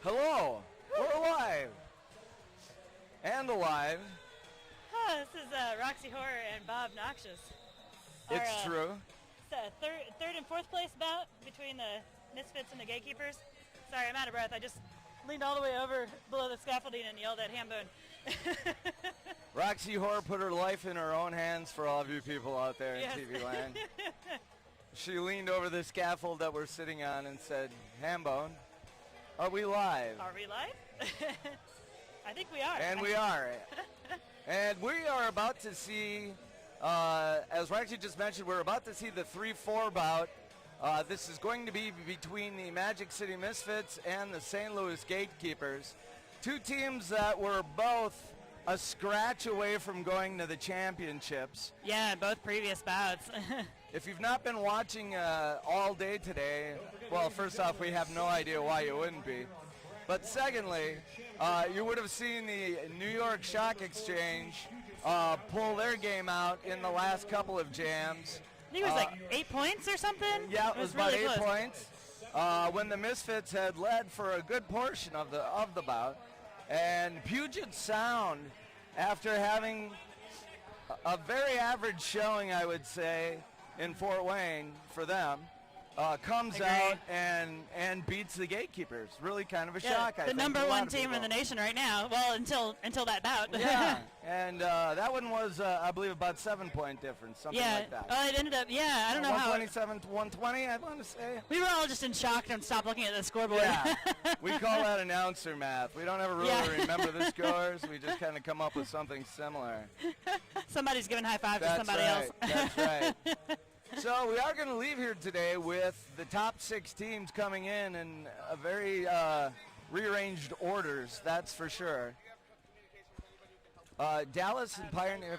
Hello, we're live and alive. This is Roxy Horror and Bob Noxious. It's true. It's a third and fourth place bout between the Misfits and the Gatekeepers. Sorry, I'm out of breath. I just leaned all the way over below the scaffolding and yelled at Hambone. Roxy Horror put her life in her own hands for all of you people out there Yes. in TV land. She leaned over the scaffold that we're sitting on and said, Hambone, are we live? Are we live? I think we are. And we are. And we are about to see, as Roxy just mentioned, we're about to see the 3-4 bout. This is going to be between the Magic City Misfits and the St. Louis Gatekeepers. Two teams that were both a scratch away from going to the championships. Yeah, both previous bouts. If you've not been watching all day today, well, first off, we have no idea why you wouldn't be. But secondly, you would have seen the New York Shock Exchange pull their game out in the last couple of jams. I think it was like 8 points or something. Yeah, it was about really 8 close. points. When the Misfits had led for a good portion of the bout. And Puget Sound, after having a very average showing, I would say, in Fort Wayne for them, comes out and beats the Gatekeepers. Really kind of a shock, I think. The number to a lot one of team in people. the nation right now. Well, until that bout. Yeah, and that one was, I believe, about 7-point difference, something like that. Oh, it ended up, I don't know how. 127 to 120, I want to say. We were all just in shock and stopped looking at the scoreboard. Yeah, we call that announcer math. We don't ever really remember the scores. We just kind of come up with something similar. Somebody's giving high five to That's somebody right. else. That's right. So we are going to leave here today with the top 6 teams coming in a very rearranged orders, that's for sure. Dallas and Pioneer.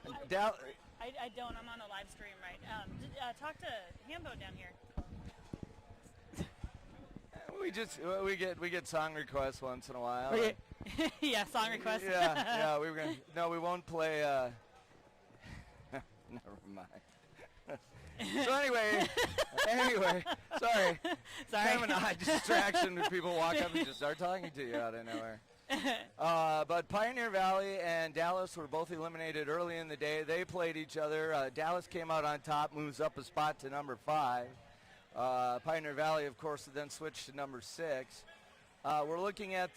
I don't. I'm on a live stream, right? Talk to Hambone down here. We get song requests once in a while. Yeah, song requests. Yeah. We won't play. Never mind. So anyway, sorry. Kind of an odd distraction when people walk up and just start talking to you out of nowhere. But Pioneer Valley and Dallas were both eliminated early in the day. They played each other. Dallas came out on top, moves up a spot to number 5. Pioneer Valley, of course, then switched to number 6. We're looking at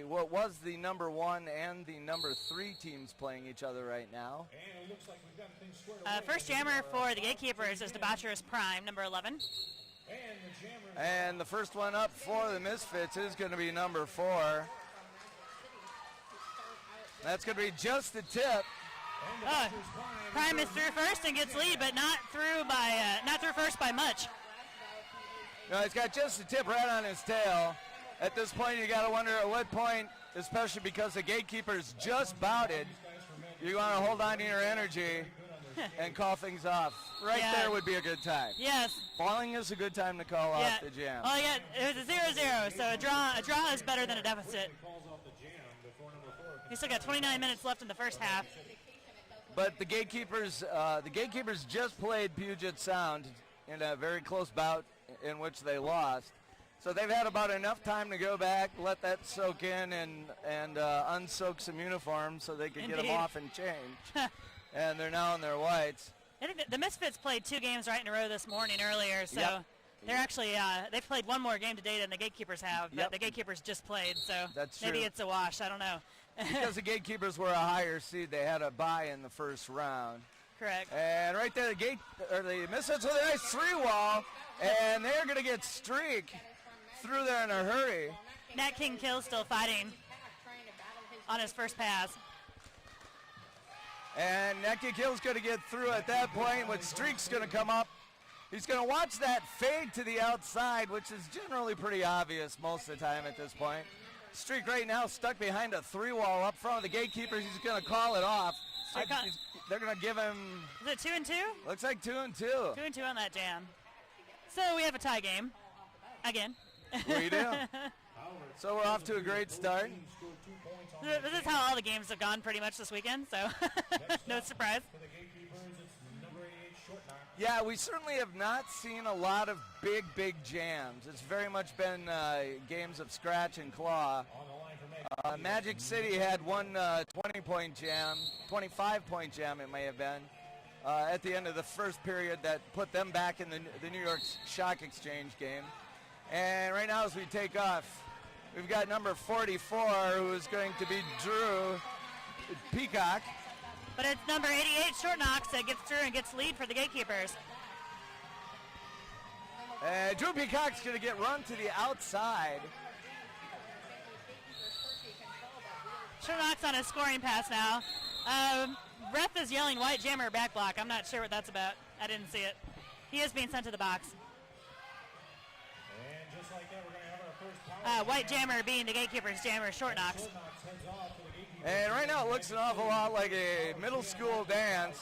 what was the number 1 and the number 3 teams playing each other right now. And it looks like we've got things squared away. First jammer for the Gatekeepers is Debaucherous Prime, number 11. And the first one up for the Misfits is going to be number 4. That's going to be just the tip. Prime is through first and gets lead, but not through first by much. No, he's got just the tip right on his tail. At this point, you got to wonder at what point, especially because the Gatekeepers just bouted, you want to hold on to your energy and call things off. There would be a good time. Yes. Falling is a good time to call off the jam. Oh, yeah, it was a 0-0, so a draw is better than a deficit. We still got 29 minutes left in the first half. But the Gatekeepers just played Puget Sound in a very close bout in which they lost. So they've had about enough time to go back, let that soak in, and unsoak some uniforms so they can get them off and change. And they're now in their whites. I think the Misfits played 2 games right in a row this morning earlier, so they're actually they've played one more game today than the Gatekeepers have, but the Gatekeepers just played, so maybe it's a wash. I don't know. Because the Gatekeepers were a higher seed, they had a bye in the first round. Correct. And right there, the Misfits with a nice 3-wall, and they're going to get streak through there in a hurry. Nat King Kill still fighting on his first pass. And Nat King Kill's going to get through at that point when Streak's going to come up. He's going to watch that fade to the outside, which is generally pretty obvious most of the time at this point. Streak right now stuck behind a 3-wall up front of the Gatekeepers. He's going to call it off. They're going to give him... Is it 2-2? Looks like 2-2. 2-2 on that jam. So we have a tie game. Again. We do. So we're off to a great start. This is how all the games have gone pretty much this weekend, so no surprise. For the Gatekeepers, it's number 88 Yeah, we certainly have not seen a lot of big jams. It's very much been games of scratch and claw. Magic City had one 20-point jam, 25-point jam it may have been, at the end of the first period that put them back in the New York Stock Exchange game. And right now as we take off, we've got number 44 who is going to be Drew Peacock. But it's number 88, Short Knox, that gets through and gets lead for the Gatekeepers. Drew Peacock's going to get run to the outside. Short Knox on a scoring pass now. Ref is yelling white jammer back block. I'm not sure what that's about. I didn't see it. He is being sent to the box. And just like that, we're going to have our first white jammer being the Gatekeepers jammer, Short Knox. And right now it looks an awful lot like a middle school dance.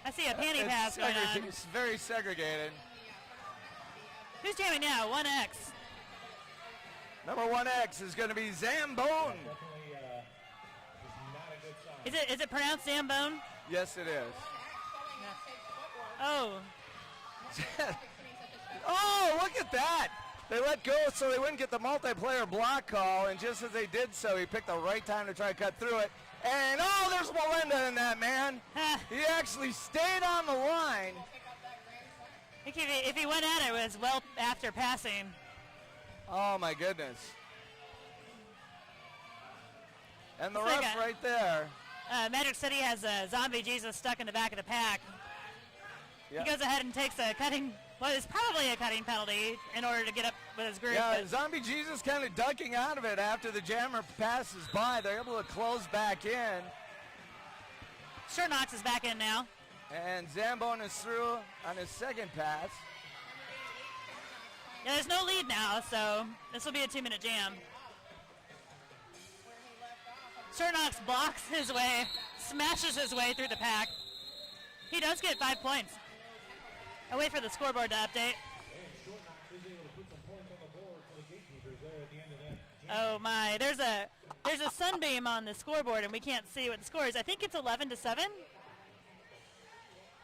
I see a panty pass going on. It's very segregated. Who's jamming now? 1X. Number 1X is going to be Zambone. Is it pronounced Zambone? Yes, it is. Oh. Oh, look at that. They let go so they wouldn't get the multiplayer block call, and just as they did so, he picked the right time to try to cut through it. And, oh, there's Melinda in that, man. He actually stayed on the line. If he went at it, it was well after passing. Oh, my goodness. And the ref right there. Magic City has Zombie Jesus stuck in the back of the pack. Yep. He goes ahead and takes a cutting, well, it's probably a cutting penalty in order to get up with his group. Yeah, Zombie Jesus kind of ducking out of it after the jammer passes by. They're able to close back in. Short Knox is back in now. And Zambone is through on his second pass. Yeah, there's no lead now, so this will be a 2-minute jam. Short Knox blocks his way, smashes his way through the pack. He does get 5 points. I'll wait for the scoreboard to update. Oh my, there's a sunbeam on the scoreboard and we can't see what the score is. I think it's 11-7.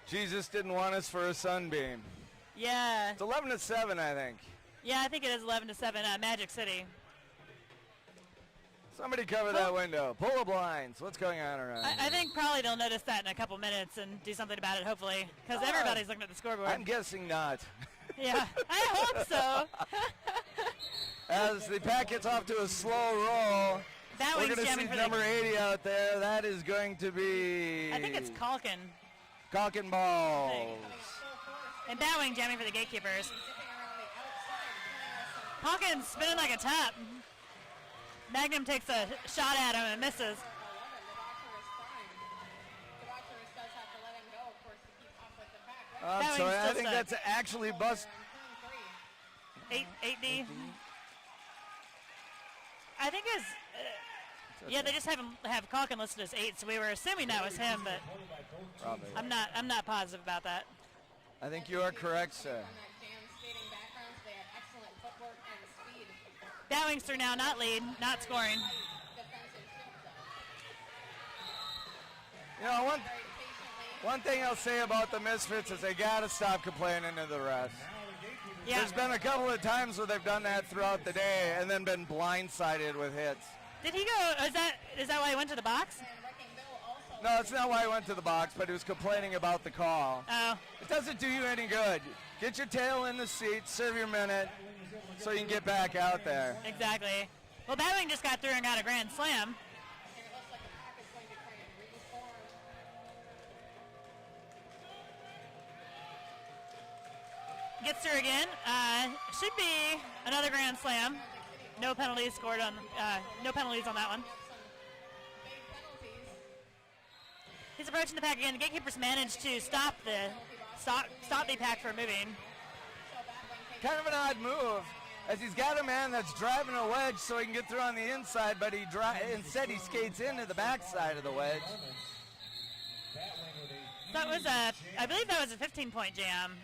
Jesus didn't want us for a sunbeam. Yeah. It's 11-7, I think. Yeah, I think it is 11-7, Magic City. Somebody cover that window. Pull the blinds. What's going on around here? I think probably they'll notice that in a couple minutes and do something about it, hopefully, because everybody's looking at the scoreboard. I'm guessing not. Yeah, I hope so. As the pack gets off to a slow roll, we're going to see number 80 out there. That is going to be... I think it's Calkin. Calkin Balls. And Batwing jamming for the Gatekeepers. Calkin's spinning like a top. Magnum takes a shot at him and misses. I'm sorry, I think that's actually bust. 8D. I think it's, yeah, they just have Calkin listed as 8, so we were assuming that was him, but probably. I'm not positive about that. I think you are correct, sir. Batwing's through now, not lead, not scoring. You know, one thing I'll say about the Misfits is they got to stop complaining to the refs. Yeah. There's been a couple of times where they've done that throughout the day and then been blindsided with hits. Did he go, is that why he went to the box? No, that's not why he went to the box, but he was complaining about the call. Oh. It doesn't do you any good. Get your tail in the seat, serve your minute, so you can get back out there. Exactly. Well, Batwing just got through and got a grand slam. Gets through again. Should be another grand slam. No penalties scored on. No penalties on that one. He's approaching the pack again. The Gatekeepers managed to stop the pack from moving. Kind of an odd move, as he's got a man that's driving a wedge so he can get through on the inside, but instead he skates into the backside of the wedge. That was I believe that was a 15-point jam,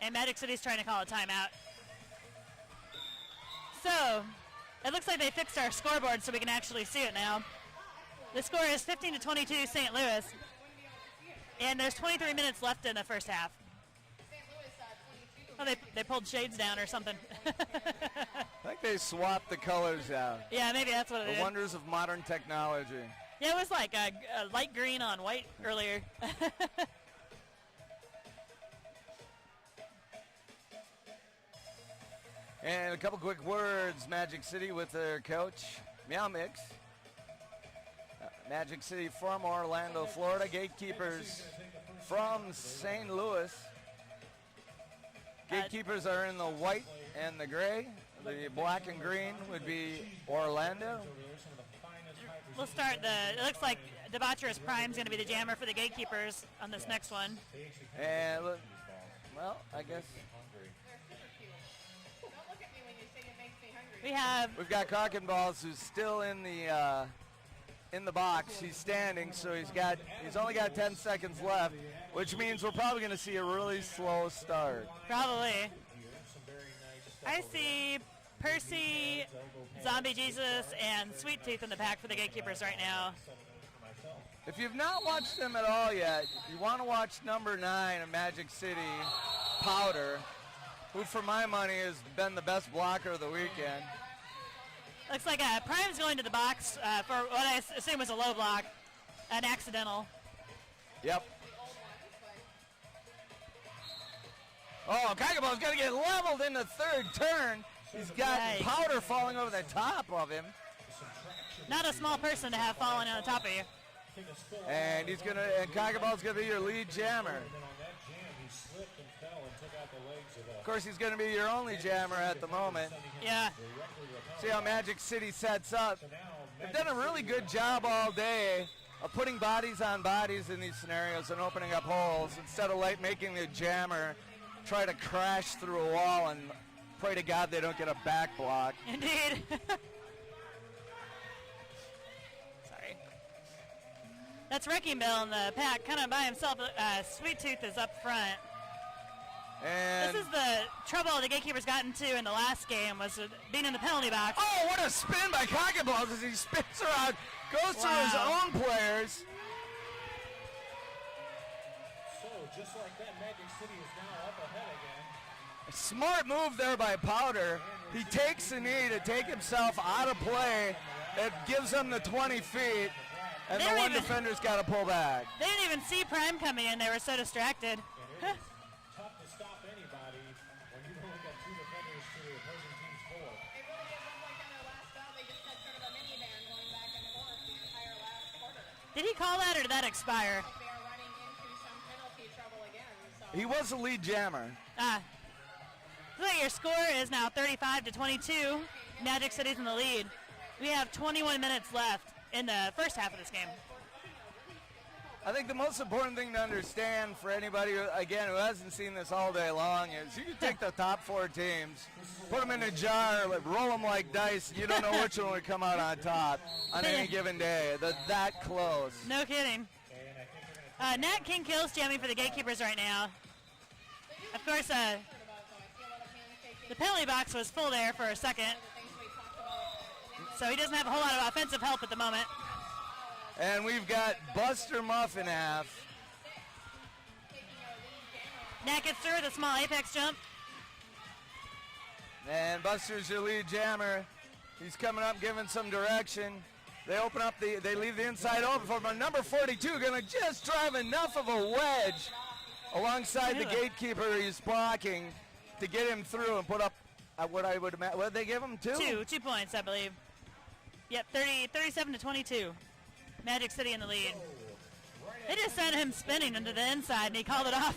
and Magic City's trying to call a timeout. So, it looks like they fixed our scoreboard so we can actually see it now. The score is 15-22 St. Louis. And there's 23 minutes left in the first half. Oh, they pulled shades down or something. I think they swapped the colors out. Yeah, maybe that's what it is. The wonders of modern technology. Yeah, it was like a light green on white earlier. And a couple quick words. Magic City with their coach, Meow Mix. Magic City from Orlando, Florida. Gatekeepers from St. Louis. Gatekeepers are in the white and the gray. The black and green would be Orlando. We'll start it looks like Debaucherous Prime's going to be the jammer for the Gatekeepers on this next one. And, well, I guess. We've got Cock and Balls, who's still in the box. He's standing, so he's only got 10 seconds left, which means we're probably going to see a really slow start. Probably. I see Percy, Zombie Jesus, and Sweet Tooth in the pack for the Gatekeepers right now. If you've not watched them at all yet, you want to watch number 9 of Magic City, Powder, who for my money has been the best blocker of the weekend. Looks like Prime's going to the box for what I assume was a low block, an accidental. Yep. Oh, Kagabow's going to get leveled in the third turn. He's got Powder falling over the top of him. Not a small person to have falling on the top of you. And Kagabow's going to be your lead jammer. Of course, he's going to be your only jammer at the moment. Yeah. See how Magic City sets up. They've done a really good job all day of putting bodies on bodies in these scenarios and opening up holes instead of making the jammer try to crash through a wall and pray to God they don't get a back block. Indeed. Sorry. That's Wrecking Bill in the pack, kind of by himself. Sweet Tooth is up front. And this is the trouble the Gatekeepers got into in the last game, was being in the penalty box. Oh, what a spin by Cockaballs as he spins around, goes through his own players. So, just like that, Magic City is now up ahead again. A smart move there by Powder. He takes the knee to take himself out of play. It gives him the 20 feet, and the one defender's got to pull back. They didn't even see Prime coming in. They were so distracted. Did he call that, or did that expire? He was the lead jammer. Looks like your score is now 35-22. Magic City's in the lead. We have 21 minutes left in the first half of this game. I think the most important thing to understand for anybody, again, who hasn't seen this all day long is you can take the top 4 teams, put them in a jar, roll them like dice, and you don't know which one would come out on top on any given day. They're that close. No kidding. Nat King Kills jamming for the Gatekeepers right now. Of course, the penalty box was full there for a second, so he doesn't have a whole lot of offensive help at the moment. And we've got Buster Muffin half. Nat gets through with a small apex jump. And Buster's your lead jammer. He's coming up, giving some direction. They open up they leave the inside open for him. Number 42 gonna just drive enough of a wedge alongside the Gatekeeper he's blocking to get him through and put up what I would imagine. What did they give him? 2? 2 points, I believe. Yep, 37-22. Magic City in the lead. They just sent him spinning into the inside, and he called it off.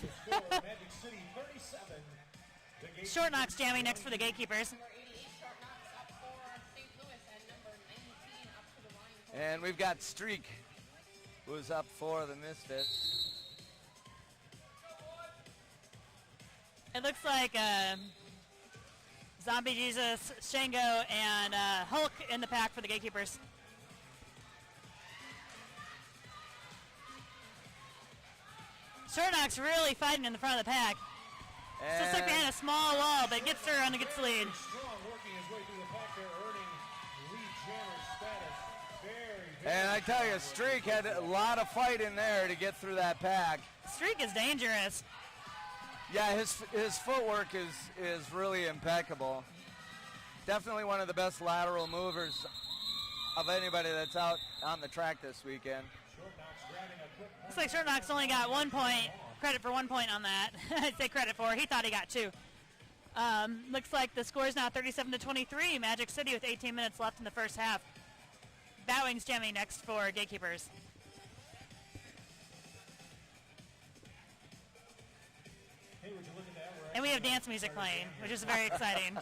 Short Knox jamming next for the Gatekeepers. And we've got Streak, who's up for the Misfits. It looks like Zombie Jesus, Shango, and Hulk in the pack for the Gatekeepers. Short Knox really fighting in the front of the pack. Still stuck behind a small wall, but gets through and gets the lead. And I tell you, Streak had a lot of fight in there to get through that pack. Streak is dangerous. Yeah, his footwork is really impeccable. Definitely one of the best lateral movers of anybody that's out on the track this weekend. Looks like Short Knox only got 1 point. Credit for 1 point on that. I'd say credit for. He thought he got 2. Looks like the score is now 37-23. Magic City with 18 minutes left in the first half. Batwing's jamming next for Gatekeepers. Hey, would you look at that? And we have dance music playing, which is very exciting.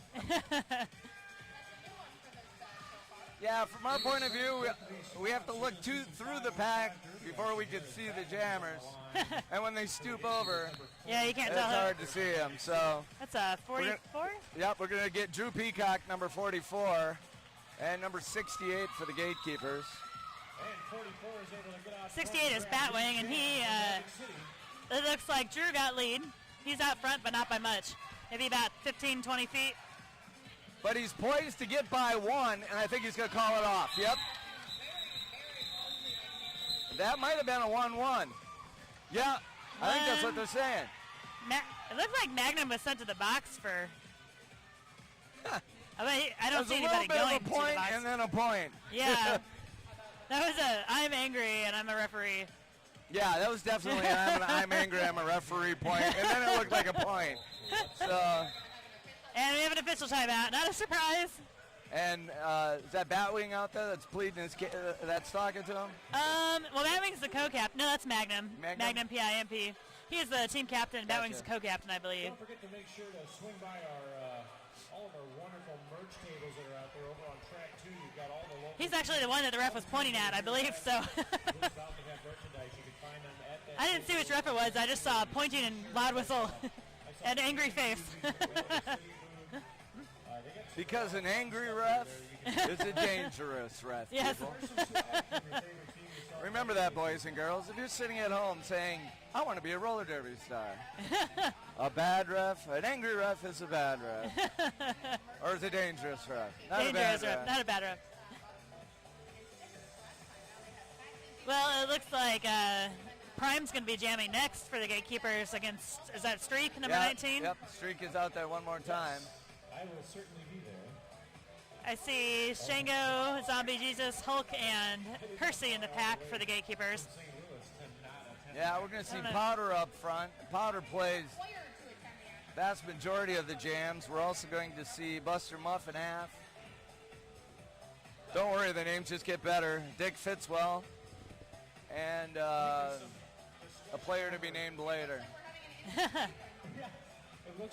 Yeah, from our point of view, we have to look through the pack before we can see the jammers. And when they stoop over, yeah, you can't it's tell. hard to see them. So That's a 44? Yep, we're going to get Drew Peacock, number 44, and number 68 for the Gatekeepers. And 44 is able to get out. 68 is Batwing, and he, it looks like Drew got lead. He's out front, but not by much. Maybe about 15, 20 feet. But he's poised to get by 1, and I think he's going to call it off. Yep. That might have been a 1-1. Yeah, I think that's what they're saying. It looks like Magnum was sent to the box for... I don't see anybody going to the point box. and then a point. Yeah. That was I'm angry and I'm a referee. Yeah, that was definitely I'm angry, I'm a referee point, and then it looked like a point. So... And we have an official timeout. Not a surprise. And is that Batwing out there that's pleading that's talking to him? Well, Batwing's the co-captain. No, that's Magnum. Magnum PIMP. He is the team captain. Gotcha. Batwing's the co-captain, I believe. Don't forget to make sure to swing by all of our wonderful merch tables that are out there over on track 2. You've got all the local. He's actually the one that the ref was pointing at, I believe. So. I didn't see which ref it was. I just saw pointing and loud whistle and angry face. Because an angry ref is a dangerous ref. Yes. Remember that, boys and girls. If you're sitting at home saying, I want to be a roller derby star, a bad ref, an angry ref is a bad ref. Or is a dangerous ref? Not Dangerous a bad ref. Not a bad ref. Well, it looks like Prime's going to be jamming next for the Gatekeepers against, is that Streak, number 19? Yep, Streak is out there one more time. I will certainly be there. I see Shango, Zombie Jesus, Hulk, and Percy in the pack for the Gatekeepers. Yeah, we're going to see Powder up front. Powder plays vast majority of the jams. We're also going to see Buster Muff in half. Don't worry, the names just get better. Dick Fitzwell, and a player to be named later.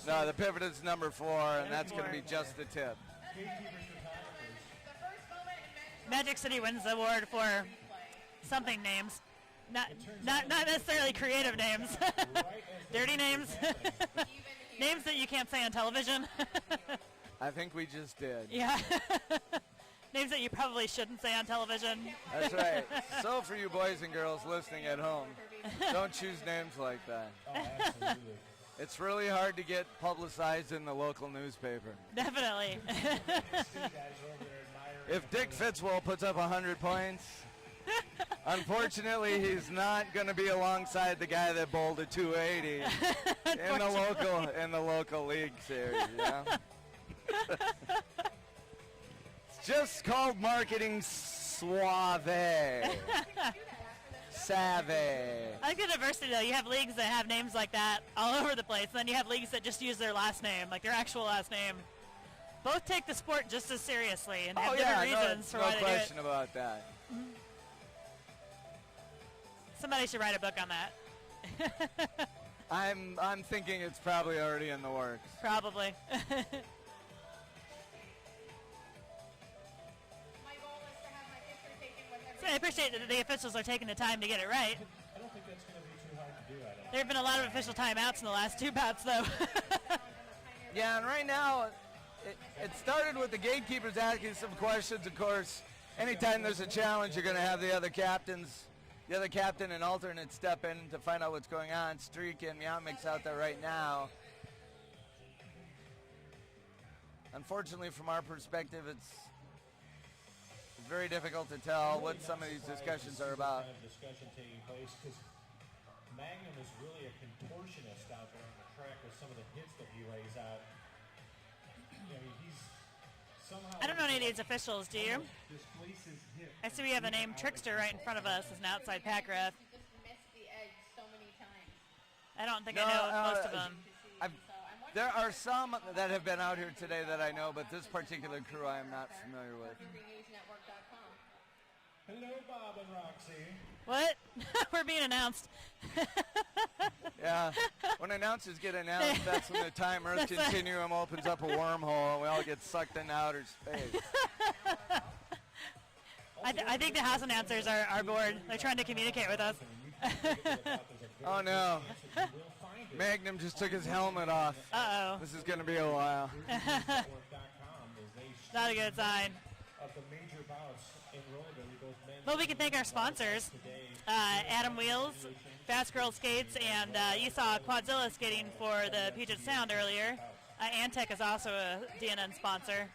No, the pivot is number 4, and that's going to be just the tip. Magic City wins the award for something names. Not necessarily creative names. Dirty names. Names that you can't say on television. I think we just did. Yeah. Names that you probably shouldn't say on television. That's right. So for you boys and girls listening at home, don't choose names like that. Oh, absolutely. It's really hard to get publicized in the local newspaper. Definitely. If Dick Fitzwell puts up 100 points, unfortunately he's not going to be alongside the guy that bowled a 280 in the local league series. You know? It's just called marketing suave. Savvy. I like the diversity, though. You have leagues that have names like that all over the place, and then you have leagues that just use their last name, like their actual last name. Both take the sport just as seriously and have different reasons for why they do it. No question about that. Mm-hmm. Somebody should write a book on that. I'm thinking it's probably already in the works. Probably. So I appreciate that the officials are taking the time to get it right. I don't think that's going to be too hard to do. There have been a lot of official timeouts in the last 2 bouts, though. Yeah, and right now, it started with the Gatekeepers asking some questions. Of course, anytime there's a challenge, you're going to have the other captain and alternate step in to find out what's going on. Streak and Meowmix out there right now. Unfortunately, from our perspective, it's very difficult to tell what some of these discussions are about. Kind of discussion taking place because Magnum is really a contortionist out there on the track with some of the hits that he lays out. You know, he's somehow. I don't know any of these officials, do you? Displaces hip. I see we have the name Trickster right in front of us as an outside pack ref. He just missed the edge so many times. I don't think I know most of them. There are some that have been out here today that I know, but this particular crew I am not familiar with. Hello, Bob and Roxy. What? We're being announced. Yeah, when announcers get announced, that's when the Time Earth Continuum opens up a wormhole and we all get sucked into outer space. I think the house announcers are bored. They're trying to communicate with us. Oh no. Magnum just took his helmet off. Uh-oh. This is going to be a while. Not a good sign. Well, we can thank our sponsors. Adam Wheels, Fast Girl Skates, and you saw Quadzilla skating for the Puget Sound earlier. Antec is also a DNN sponsor.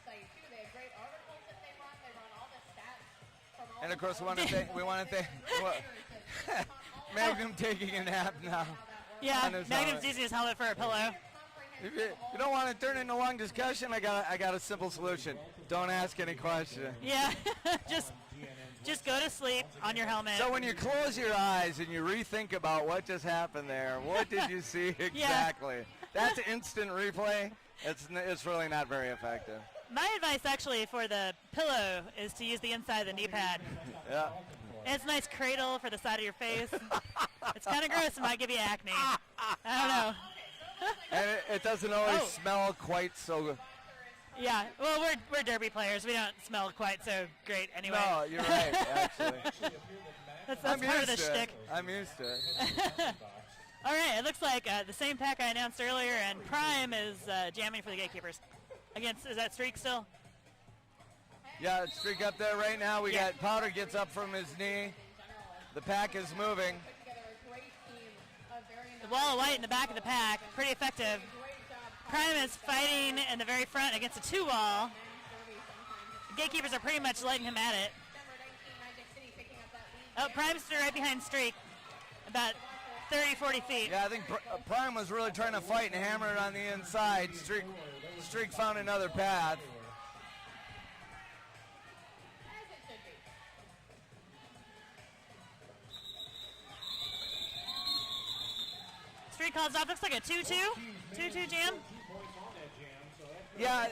And of course, we want to thank Magnum taking a nap now. Yeah, Magnum's using his helmet for a pillow. If you don't want to turn into a long discussion, I got a simple solution. Don't ask any questions. Yeah, just go to sleep on your helmet. So when you close your eyes and you rethink about what just happened there, what did you see exactly? That's instant replay. It's really not very effective. My advice actually for the pillow is to use the inside of the knee pad. Yeah. It's a nice cradle for the side of your face. It's kind of gross. It might give you acne. I don't know. And it doesn't always smell quite so good. Yeah. Well, we're derby players. We don't smell quite so great anyway. No, you're right, actually. That's part of the shtick. I'm used to it. All right. It looks like the same pack I announced earlier, and Prime is jamming for the gatekeepers. Is that Streak still? Yeah, it's Streak up there right now. We got Powder gets up from his knee. The pack is moving. The wall of white in the back of the pack, pretty effective. Prime is fighting in the very front against a 2-wall. The gatekeepers are pretty much letting him at it. Oh, Prime's right behind Streak, about 30, 40 feet. Yeah, I think Prime was really trying to fight and hammer it on the inside. Streak found another path. Streak calls off. Looks like a 2-2. 2-2 jam. Yeah,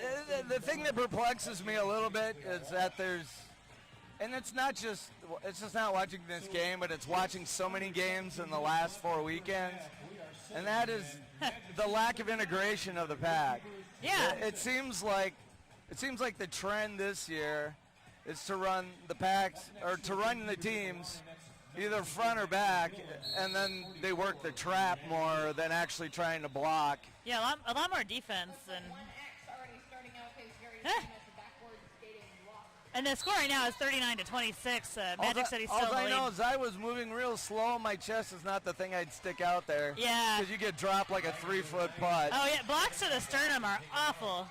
the thing that perplexes me a little bit is that it's just not watching this game, but it's watching so many games in the last 4 weekends, and that is the lack of integration of the pack. Yeah. It seems like the trend this year is to run the packs or to run the teams either front or back, and then they work the trap more than actually trying to block. Yeah, a lot more defense. And the score right now is 39-26. Magic City's still in the lead. All I know is I was moving real slow. My chest is not the thing I'd stick out there. Yeah. Because you get dropped like a 3-foot putt. Oh, yeah. Blocks to the sternum are awful.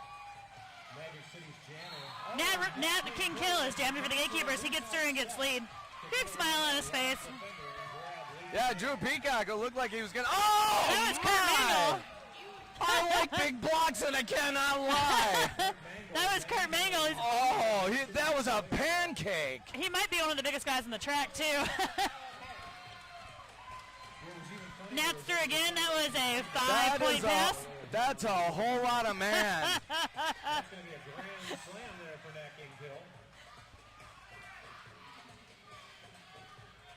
Nat the King Kill is jamming for the gatekeepers. He gets through and gets lead. Big smile on his face. Yeah, Drew Peacock, it looked like he was going to... Oh, that was Kurt Mangle. I like big blocks and I cannot lie. That was Kurt Mangle. That was a pancake. He might be one of the biggest guys on the track, too. Nat's through again. That was a 5-point pass. That's a whole lot of man. That's going to be a grand slam there for Nat King Kill.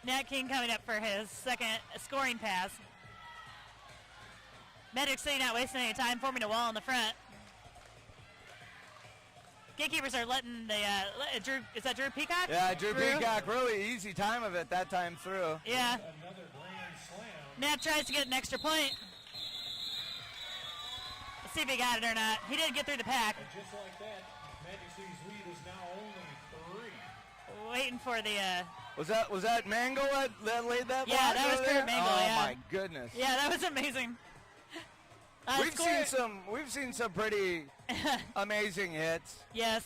Nat King coming up for his second scoring pass. Magic City not wasting any time, forming a wall in the front. Gatekeepers are letting the Drew. Is that Drew Peacock? Yeah, Drew Peacock. Really easy time of it that time through. Yeah. Another grand slam. Nat tries to get an extra point. Let's see if he got it or not. He did get through the pack. And just like that, Magic City's lead is now only 3. Waiting for the. Was that Mangle that laid that block? Yeah, that was Kurt Mangle. Oh yeah. my goodness. Yeah, that was amazing. We've seen some pretty amazing hits. Yes.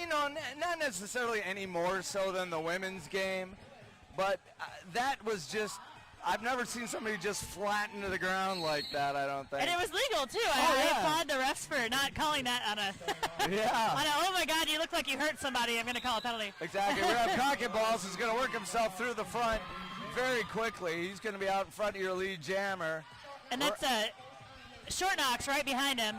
Not necessarily any more so than the women's game, but that was just. I've never seen somebody just flatten to the ground like that, I don't think. And it was legal, too. I applaud the refs for not calling that on a... Yeah. Oh, my God, you look like you hurt somebody. I'm going to call a penalty. Exactly. Ref Cocketballs is going to work himself through the front very quickly. He's going to be out in front of your lead jammer. And that's Short Knocks right behind him.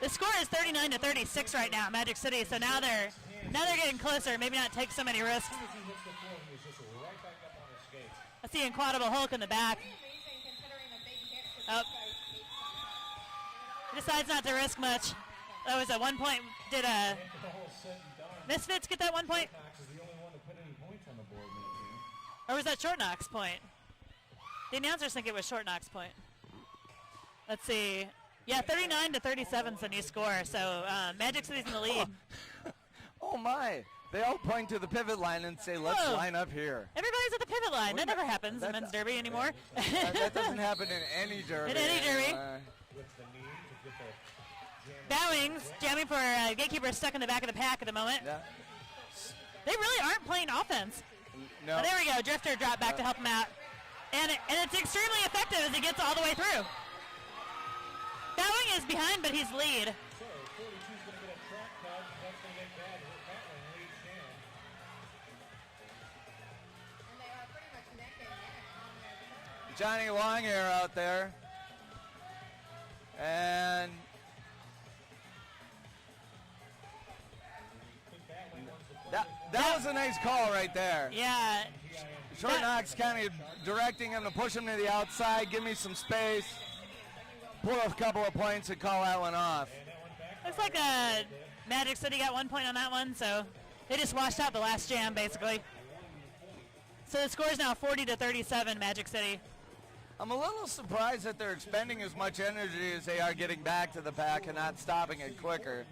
The score is 39-36 right now, Magic City. So now they're getting closer. Maybe not take so many risks. I see Incredible Hulk in the back. Oh. He decides not to risk much. That was a 1 point. Did Misfits get that 1 point? Or was that Short Knock's point? The announcers think it was Short Knock's point. Let's see. Yeah, 39-37 is the new score. So Magic City's in the lead. Oh my. They all point to the pivot line and say, let's line up here. Everybody's at the pivot line. That never happens in men's derby anymore. That doesn't happen in any derby. In any derby. Bowings, jamming for gatekeeper stuck in the back of the pack at the moment. Yeah. They really aren't playing offense. No. Oh, there we go. Drifter dropped back to help him out. And it's extremely effective as he gets all the way through. Bowing is behind, but he's lead. Johnny Longhair out there. And that was a nice call right there. Yeah. Short Knock's kind of directing him to push him to the outside, give me some space, pull a couple of points and call that one off. Looks like Magic City got 1 point on that one, so they just washed out the last jam basically. So the score is now 40-37 Magic City. I'm a little surprised that they're expending as much energy as they are getting back to the pack and not stopping it quicker.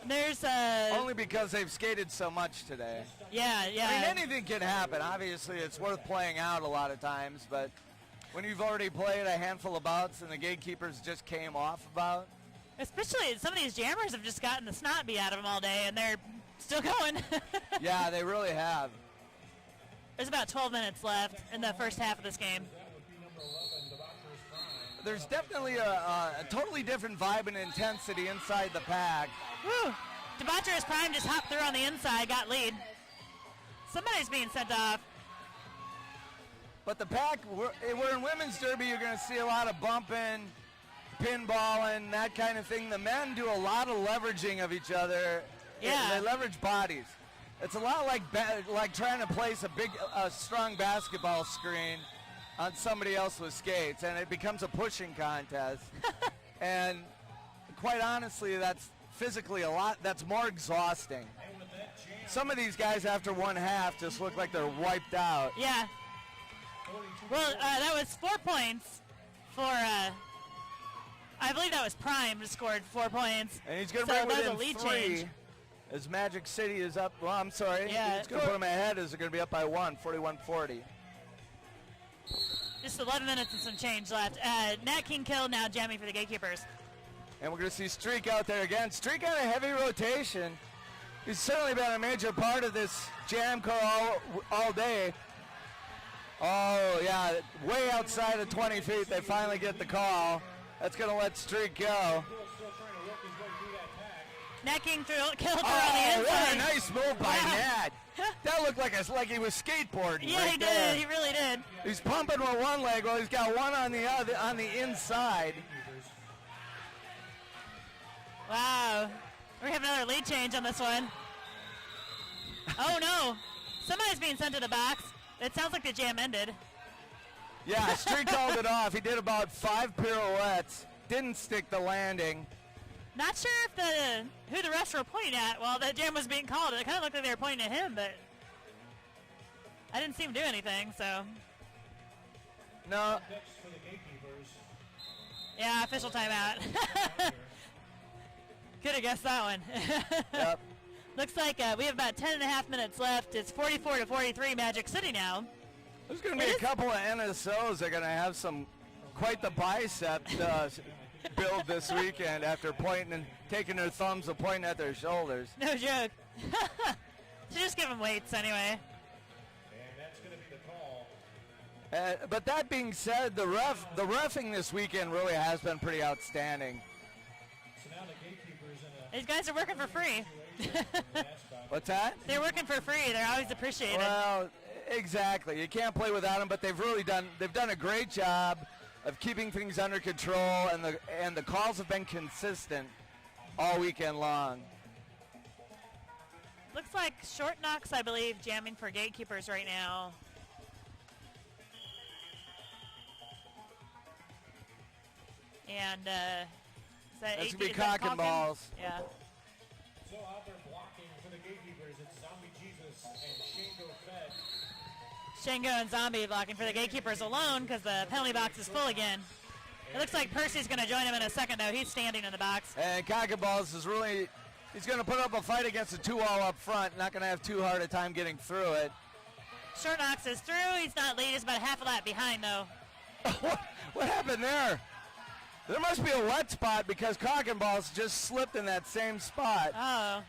There's only because they've skated so much today. Yeah. I mean, anything can happen. Obviously, it's worth playing out a lot of times, but when you've already played a handful of bouts and the gatekeepers just came off a bout. Especially some of these jammers have just gotten the snot beat out of them all day, and they're still going. Yeah, they really have. There's about 12 minutes left in the first half of this game. There's definitely a totally different vibe and intensity inside the pack. Woo! Debaucherous Prime just hopped through on the inside, got lead. Somebody's being sent off. But the pack, we're in women's derby, you're going to see a lot of bumping, pinballing, that kind of thing. The men do a lot of leveraging of each other. Yeah. They leverage bodies. It's a lot like trying to place a strong basketball screen on somebody else with skates, and it becomes a pushing contest. And quite honestly, that's physically that's more exhausting. Some of these guys after one half just look like they're wiped out. Yeah. Well, that was 4 points for, I believe that was Prime who scored 4 points. And he's going to so bring within a lead 3 change. as Magic City is up. Well, I'm sorry. Yeah, it's going to put them ahead as they're going to be up by 41-40. Just 11 minutes and some change left. Nat King Kill now jamming for the gatekeepers. And we're going to see Streak out there again. Streak on a heavy rotation. He's certainly been a major part of this jam call all day. Oh, yeah, way outside of 20 feet. They finally get the call. That's going to let Streak go. Nat King Kill through on the inside. What a nice move by Nat. That looked like he was skateboarding. Yeah, right he there. did. He really did. He's pumping with one leg while he's got one on the inside. Wow. We have another lead change on this one. Oh, no. Somebody's being sent to the box. It sounds like the jam ended. Yeah, Streak called it off. He did about 5 pirouettes. Didn't stick the landing. Not sure if who the refs were pointing at while that jam was being called. It kind of looked like they were pointing at him, but I didn't see him do anything, so. No. Yeah, official timeout. Could have guessed that one. Yep. Looks like we have about 10.5 minutes left. It's 44-43 Magic City now. There's going to be a couple of NSOs that are going to have some quite the bicep build this weekend after pointing and taking their thumbs and pointing at their shoulders. No joke. So just give them weights anyway. And that's going to be the call. But that being said, the reffing this weekend really has been pretty outstanding. So now the gatekeepers in a These guys are working for free. What's that? They're working for free. They're always appreciated. Well, exactly. You can't play without them, but they've done a great job of keeping things under control, and the calls have been consistent all weekend long. Looks like Short Knocks, I believe, jamming for gatekeepers right now. And that's going to be cock and balls. Yeah. So out there blocking for the gatekeepers, it's Zombie Jesus and Shango Fed. Shango and Zombie blocking for the gatekeepers alone because the penalty box is full again. It looks like Percy's going to join him in a second, though. He's standing in the box. And cock and balls is really, he's going to put up a fight against the 2-all up front. Not going to have too hard a time getting through it. Short Knocks is through. He's not lead. He's about a half a lap behind, though. What happened there? There must be a wet spot because cock and balls just slipped in that same spot. Oh.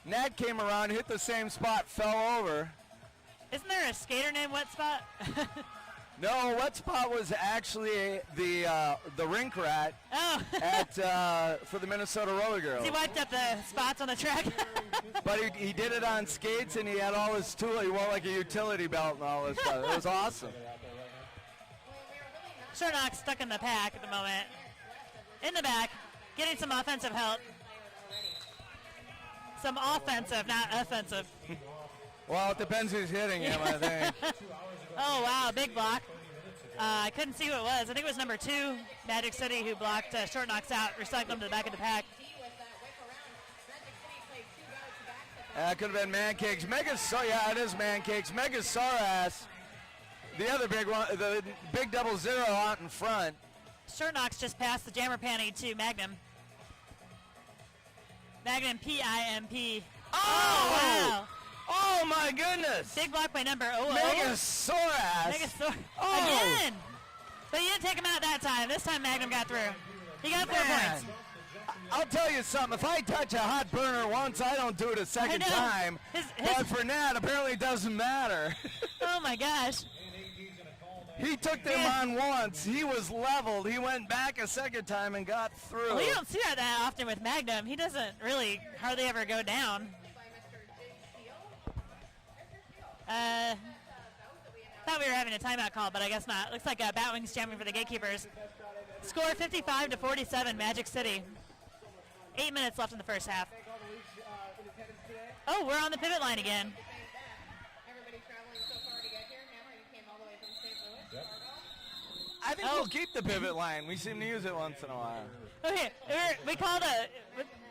Nat came around, hit the same spot, fell over. Isn't there a skater named Wet Spot? No, wet spot was actually the rink rat for the Minnesota Roller Girls. He wiped up the spots on the track. But he did it on skates, and he had all his tools. He wore like a utility belt and all this stuff. It was awesome. Short Knox stuck in the pack at the moment. In the back, getting some offensive help. Some offensive, not offensive. Well, it depends who's hitting him, I think. Oh, wow, big block. I couldn't see who it was. I think it was number 2, Magic City, who blocked Short Knocks out, recycled him to the back of the pack. That could have been Mancakes. Yeah, it is Mancakes. Mega Sorass, the other big one, the big 00 out in front. Short Knocks just passed the jammer panty to Magnum. Magnum P-I-M-P. Oh! Wow. Oh, my goodness. Big block by number 00. Mega Sorass. Again. But he didn't take him out that time. This time Magnum got through. He got 4 points. I'll tell you something. If I touch a hot burner once, I don't do it a second time. But for Nat, apparently it doesn't matter. Oh, my gosh. He took them on once. He was leveled. He went back a second time and got through. Well, you don't see that often with Magnum. He doesn't really hardly ever go down. Thought we were having a timeout call, but I guess not. Looks like Batwing's jamming for the gatekeepers. Score 55-47, Magic City. 8 minutes left in the first half. Oh, we're on the pivot line again. I think we'll keep the pivot line. We seem to use it once in a while. Okay, we called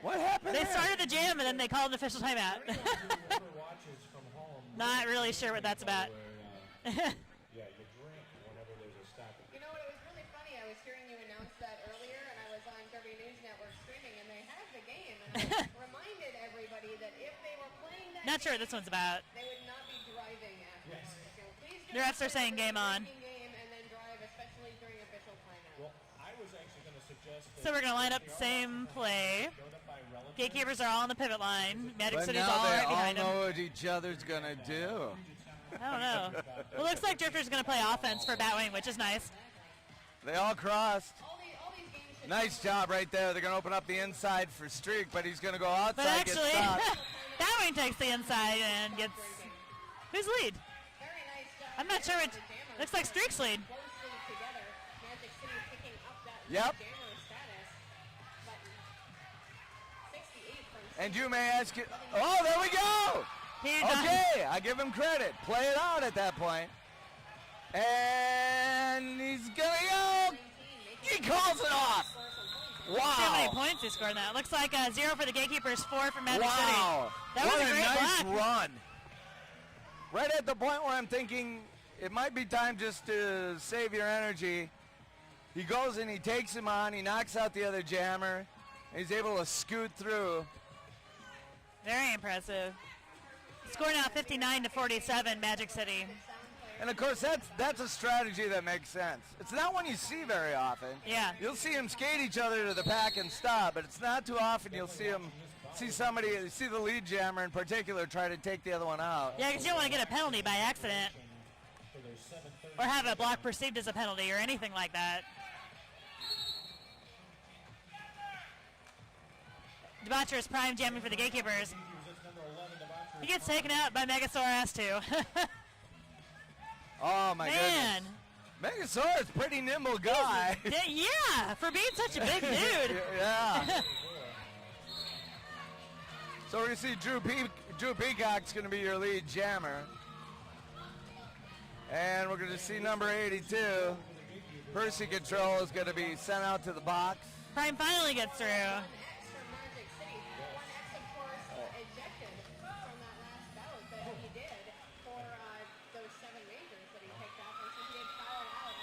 What happened They there? started the jam, and then they called an official timeout. Not really sure what that's about. Yeah, you drink whenever there's a stop. You know what, it was really funny. I was hearing you announce that earlier, and I was on Derby News Network streaming, and they had the game. And I reminded everybody that if they were playing that Not sure what this one's about. they would not be driving after. Yes. So please The refs are saying game on. game and then drive, especially during official timeout. Well, I was actually going to suggest that So we're going to line up the same play. going up by relative. Gatekeepers are all on the pivot line. Magic But City's now all they right all behind them. know what each other's going to do. I don't know. Well, looks like Drifter's going to play offense for Batwing, which is nice. They all crossed. All these games should Nice job right there. They're going to open up the inside for Streak, but he's going to go outside, But actually, get stopped. Batwing takes the inside and gets... Who's lead? very nice job. I'm not sure which... Looks like Streak's lead. Closely together. Magic City picking up that Yep. jammer status. But 68 from And you may ask it. Oh, there we go. He done. Okay, I give him credit. Play it out at that point. And he's going to go. He calls it off. See how many Wow. points he scored in that. Looks like 0 for the Gatekeepers, 4 for Magic Wow. City. That was What a great nice block. run. Right at the point where I'm thinking it might be time just to save your energy. He goes and he takes him on. He knocks out the other jammer. He's able to scoot through. Very impressive. Score now 59-47, Magic City. And of course, that's a strategy that makes sense. It's not one you see very often. Yeah. You'll see them skate each other to the pack and stop, but it's not too often you'll see the lead jammer in particular try to take the other one out. Yeah, because you don't want to get a penalty by accident. Or have a block perceived as a penalty or anything like that. Debaucherous Prime jamming for the gatekeepers. He gets taken out by Megasaurus too. Oh my Man. goodness. Megasaurus, pretty nimble guy. Yeah, for being such a big dude. Yeah. So we're going to see Drew Peacock's going to be your lead jammer. And we're going to see number 82, Percy Control, is going to be sent out to the box. Prime finally gets through.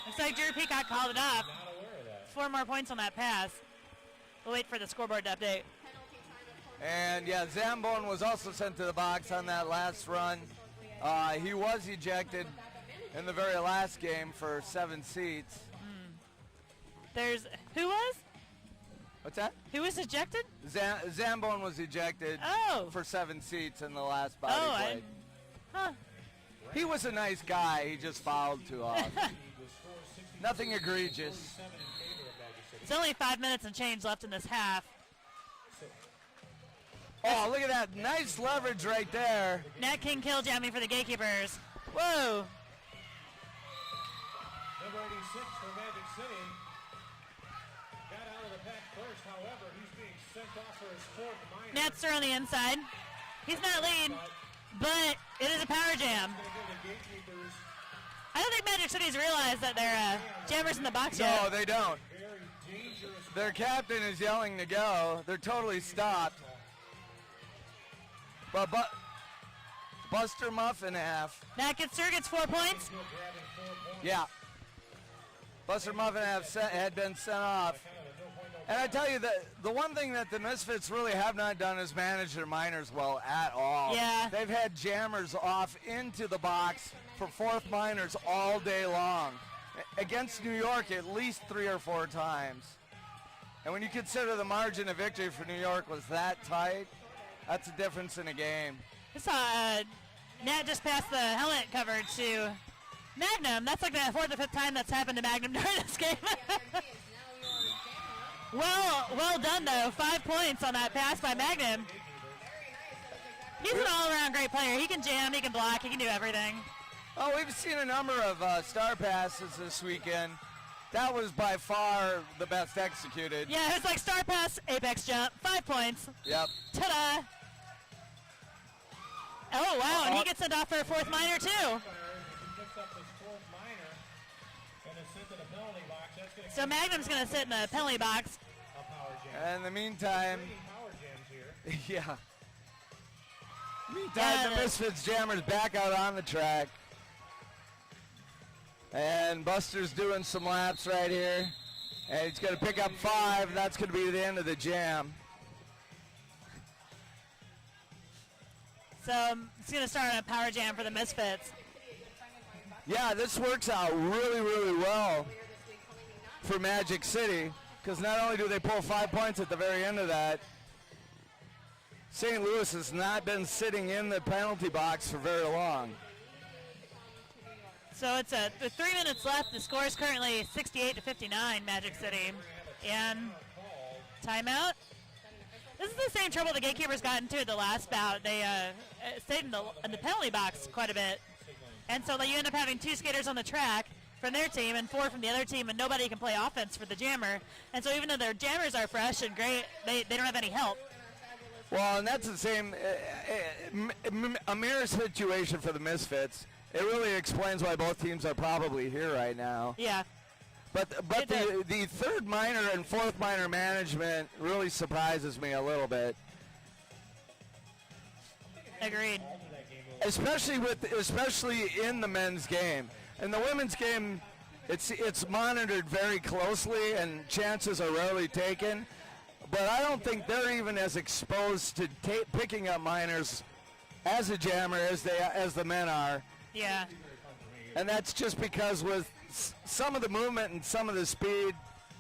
Looks like Drew Peacock called it off. 4 more points on that pass. We'll wait for the scoreboard to update. And yeah, Zambone was also sent to the box on that last run. He was ejected in the very last game for 7 seats. Who was? What's that? Who was ejected? Zambone was ejected for 7 seats in the last bout he played. He was a nice guy. He just fouled too often. Nothing egregious. It's only 5 minutes and change left in this half. Oh, look at that. Nice leverage right there. Nat King kill jamming for the gatekeepers. Whoa. Number 86 for Magic City got out of the pack first. However, he's being sent off for his 4th minor. Nats are on the inside. He's not lead, but it is a power jam. I don't think Magic City's realized that they're jammers in the box yet. No, they don't. Their captain is yelling to go. They're totally stopped. But Buster Muffin half. Nat gets 4 points. Yeah. Buster Muffin had been sent off. And I tell you, the one thing that the Misfits really have not done is manage their minors well at all. Yeah. They've had jammers off into the box for 4th minors all day long. Against New York at least 3 or 4 times. And when you consider the margin of victory for New York was that tight, that's a difference in a game. I saw Nat just passed the helmet cover to Magnum. That's like the 4th or 5th time that's happened to Magnum during this game. Well done, though. 5 points on that pass by Magnum. He's an all-around great player. He can jam, he can block, he can do everything. Oh, we've seen a number of star passes this weekend. That was by far the best executed. Yeah, it's like star pass, apex jump, 5 points. Yep. Ta-da! Oh, wow, and he gets sent off for a 4th minor, too. So Magnum's going to sit in the penalty box. And in the meantime, yeah. Meantime, the Misfits Jammers back out on the track. And Buster's doing some laps right here. And he's going to pick up 5. That's going to be the end of the jam. So it's going to start on a power jam for the Misfits. Yeah, this works out really, really well for Magic City, because not only do they pull 5 points at the very end of that, St. Louis has not been sitting in the penalty box for very long. So it's 3 minutes left. The score is currently 68-59, Magic City. And timeout. This is the same trouble the gatekeepers got into at the last bout. They stayed in the penalty box quite a bit. And so you end up having 2 skaters on the track from their team and 4 from the other team, and nobody can play offense for the jammer. And so even though their jammers are fresh and great, they don't have any help. Well, and that's the same, a mirror situation for the Misfits. It really explains why both teams are probably here right now. Yeah. But the 3rd minor and 4th minor management really surprises me a little bit. Agreed. Especially in the men's game. In the women's game, it's monitored very closely and chances are rarely taken. But I don't think they're even as exposed to picking up minors as a jammer as the men are. Yeah. And that's just because with some of the movement and some of the speed,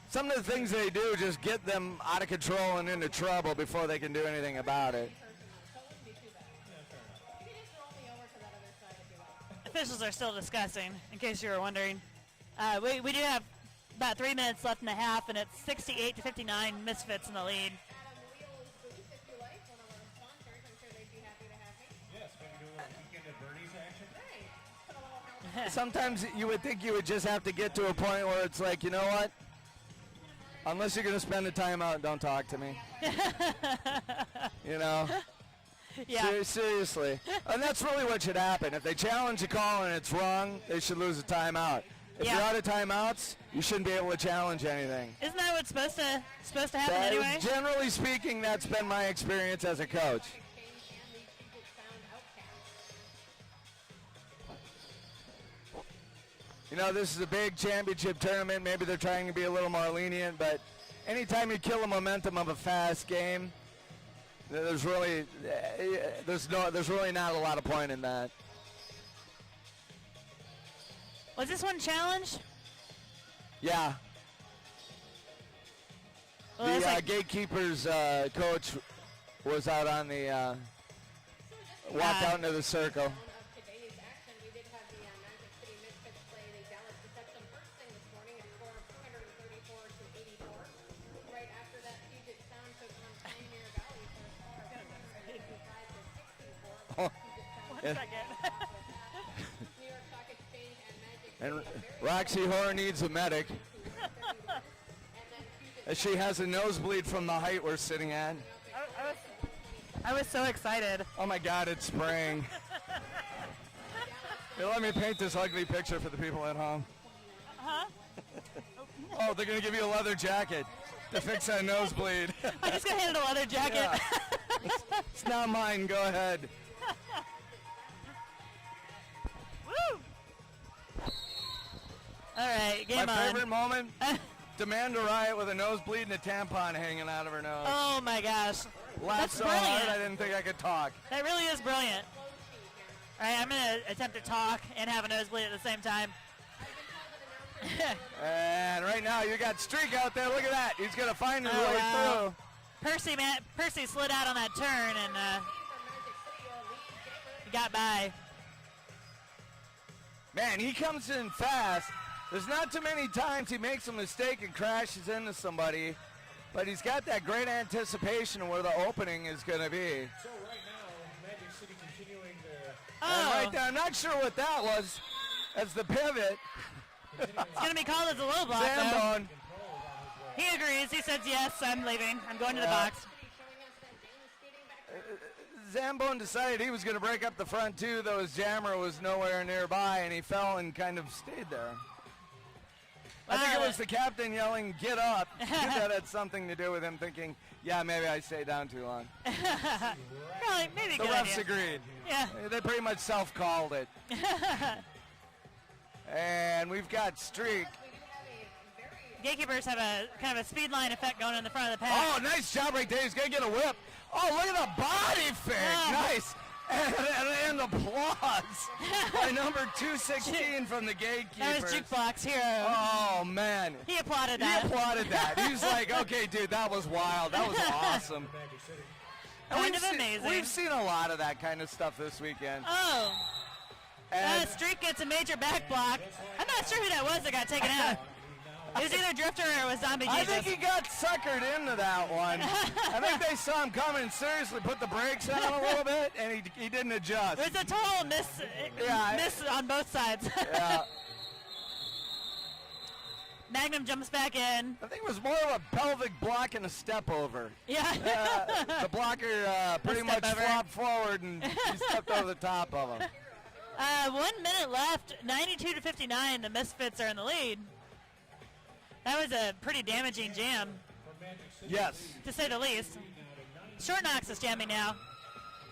some of the things they do just get them out of control and into trouble before they can do anything about it. Officials are still discussing, in case you were wondering. We do have about 3 minutes left in the half, and it's 68-59 Misfits in the lead. Sometimes you would think you would just have to get to a point where it's like, you know what? Unless you're going to spend the time out, don't talk to me. You know? Yeah. Seriously. And that's really what should happen. If they challenge a call and it's wrong, they should lose a timeout. If you're out of timeouts, you shouldn't be able to challenge anything. Isn't that what's supposed to happen anyway? Generally speaking, that's been my experience as a coach. You know, this is a big championship tournament. Maybe they're trying to be a little more lenient, but anytime you kill the momentum of a fast game, there's really not a lot of point in that. Was this one challenged? Yeah. Well, the gatekeeper's coach was out on the walked out into the circle. And Roxy Hoare needs a medic. She has a nosebleed from the height we're sitting at. I was so excited. Oh my God, it's spraying. Here, let me paint this ugly picture for the people at home. Huh? Oh, they're going to give you a leather jacket to fix that nosebleed. I just got handed a leather jacket. Yeah. It's not mine. Go ahead. Woo! All right, game on. My favorite moment, Demanda Riot with a nosebleed and a tampon hanging out of her nose. Oh my gosh. Laughed That's so brilliant. hard I didn't think I could talk. That really is brilliant. All right, I'm going to attempt to talk and have a nosebleed at the same time. And right now you got Streak out there. Look at that. He's going to find his way through. Percy slid out on that turn and got by. Man, he comes in fast. There's not too many times he makes a mistake and crashes into somebody, but he's got that great anticipation of where the opening is going to be. So right now, Magic City continuing their... And right there, I'm not sure what that was as the pivot. It's going to be called as a low block, Zambone. though. He agrees. He says, yes, I'm leaving. I'm going to the box. Zambone decided he was going to break up the front two, though his jammer was nowhere nearby, and he fell and kind of stayed there. I think it was the captain yelling, "Get up." That had something to do with him thinking, yeah, maybe I stayed down too long. Probably, maybe a The good refs idea. agreed. Yeah. They pretty much self-called it. And we've got Streak. Gatekeepers have a kind of a speed line effect going in the front of the pack. Oh, nice job right there. He's going to get a whip. Oh, look at the body fake. Nice. And applause by number 216 from the Gatekeepers. That was Jukebox Hero. Oh, man. He applauded that. He applauded that. He was like, okay, dude, that was wild. That was awesome. Kind of amazing. We've seen a lot of that kind of stuff this weekend. Oh. And Streak gets a major back block. I'm not sure who that was that got taken out. It was either Drifter or it was Zombie Jesus. I think he got suckered into that one. I think they saw him coming and seriously put the brakes on a little bit, and he didn't adjust. It was a total miss on both sides. Yeah. Magnum jumps back in. I think it was more of a pelvic block and a step over. Yeah. The blocker pretty much flopped forward, and he stepped over the top of him. 1 minute left, 92-59. The Misfits are in the lead. That was a pretty damaging jam. Yes. To say the least. Short Knox is jamming now.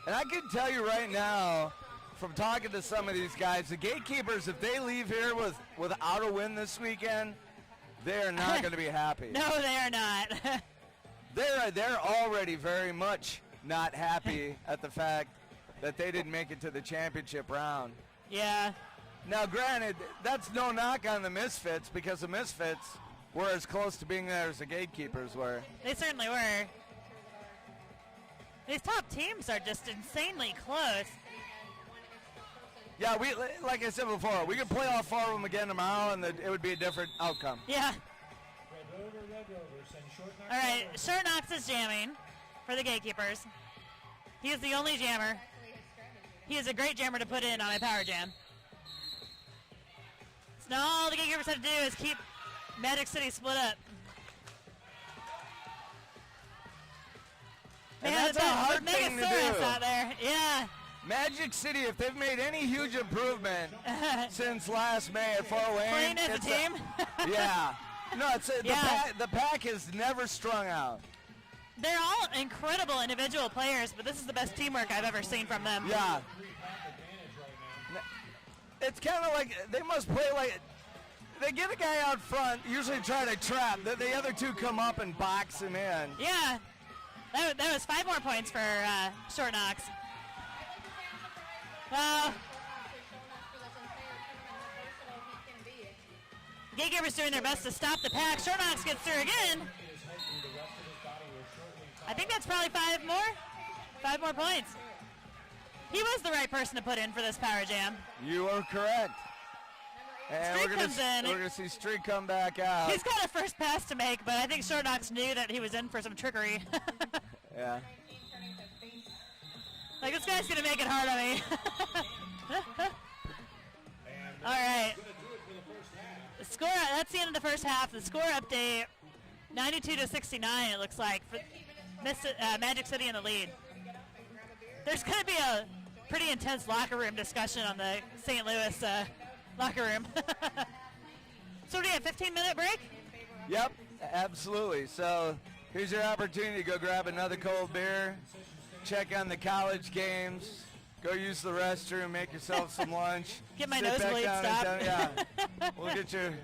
And I can tell you right now, from talking to some of these guys, the Gatekeepers, if they leave here without a win this weekend, they are not going to be happy. No, they are not. They're already very much not happy at the fact that they didn't make it to the championship round. Yeah. Now, granted, that's no knock on the Misfits because the Misfits were as close to being there as the Gatekeepers were. They certainly were. These top teams are just insanely close. Yeah, we like I said before, we could play all 4 of them again tomorrow, and it would be a different outcome. Yeah. Red Rovers and Short Knox. All right, Short Knox is jamming for the Gatekeepers. He is the only jammer. He is a great jammer to put in on a power jam. So now all the Gatekeepers have to do is keep Magic City split up. And that's a hard thing to do. Out there. Yeah. Magic City, if they've made any huge improvement since last May at Fort Wayne. Playing as a team? Yeah. No, the pack is never strung out. They're all incredible individual players, but this is the best teamwork I've ever seen from them. Yeah. It's kind of like they must play like they get a guy out front, usually try to trap. The other 2 come up and box him in. Yeah. That was 5 more points for Short Knox. Gatekeepers doing their best to stop the pack. Short Knox gets through again. I think that's probably 5 more. 5 more points. He was the right person to put in for this power jam. You are correct. And Streak comes in. We're going to see Streak come back out. He's got a first pass to make, but I think Short Knox knew that he was in for some trickery. Yeah. Like, this guy's going to make it hard on me. All right. The score, that's the end of the first half. The score update, 92-69, it looks like, for Magic City in the lead. There's going to be a pretty intense locker room discussion on the St. Louis locker room. So do we have a 15-minute break? Yep, absolutely. So here's your opportunity to go grab another cold beer, check on the college games, go use the restroom, make yourself some lunch. Get my sit back nosebleed down stopped. Yeah, we'll get you.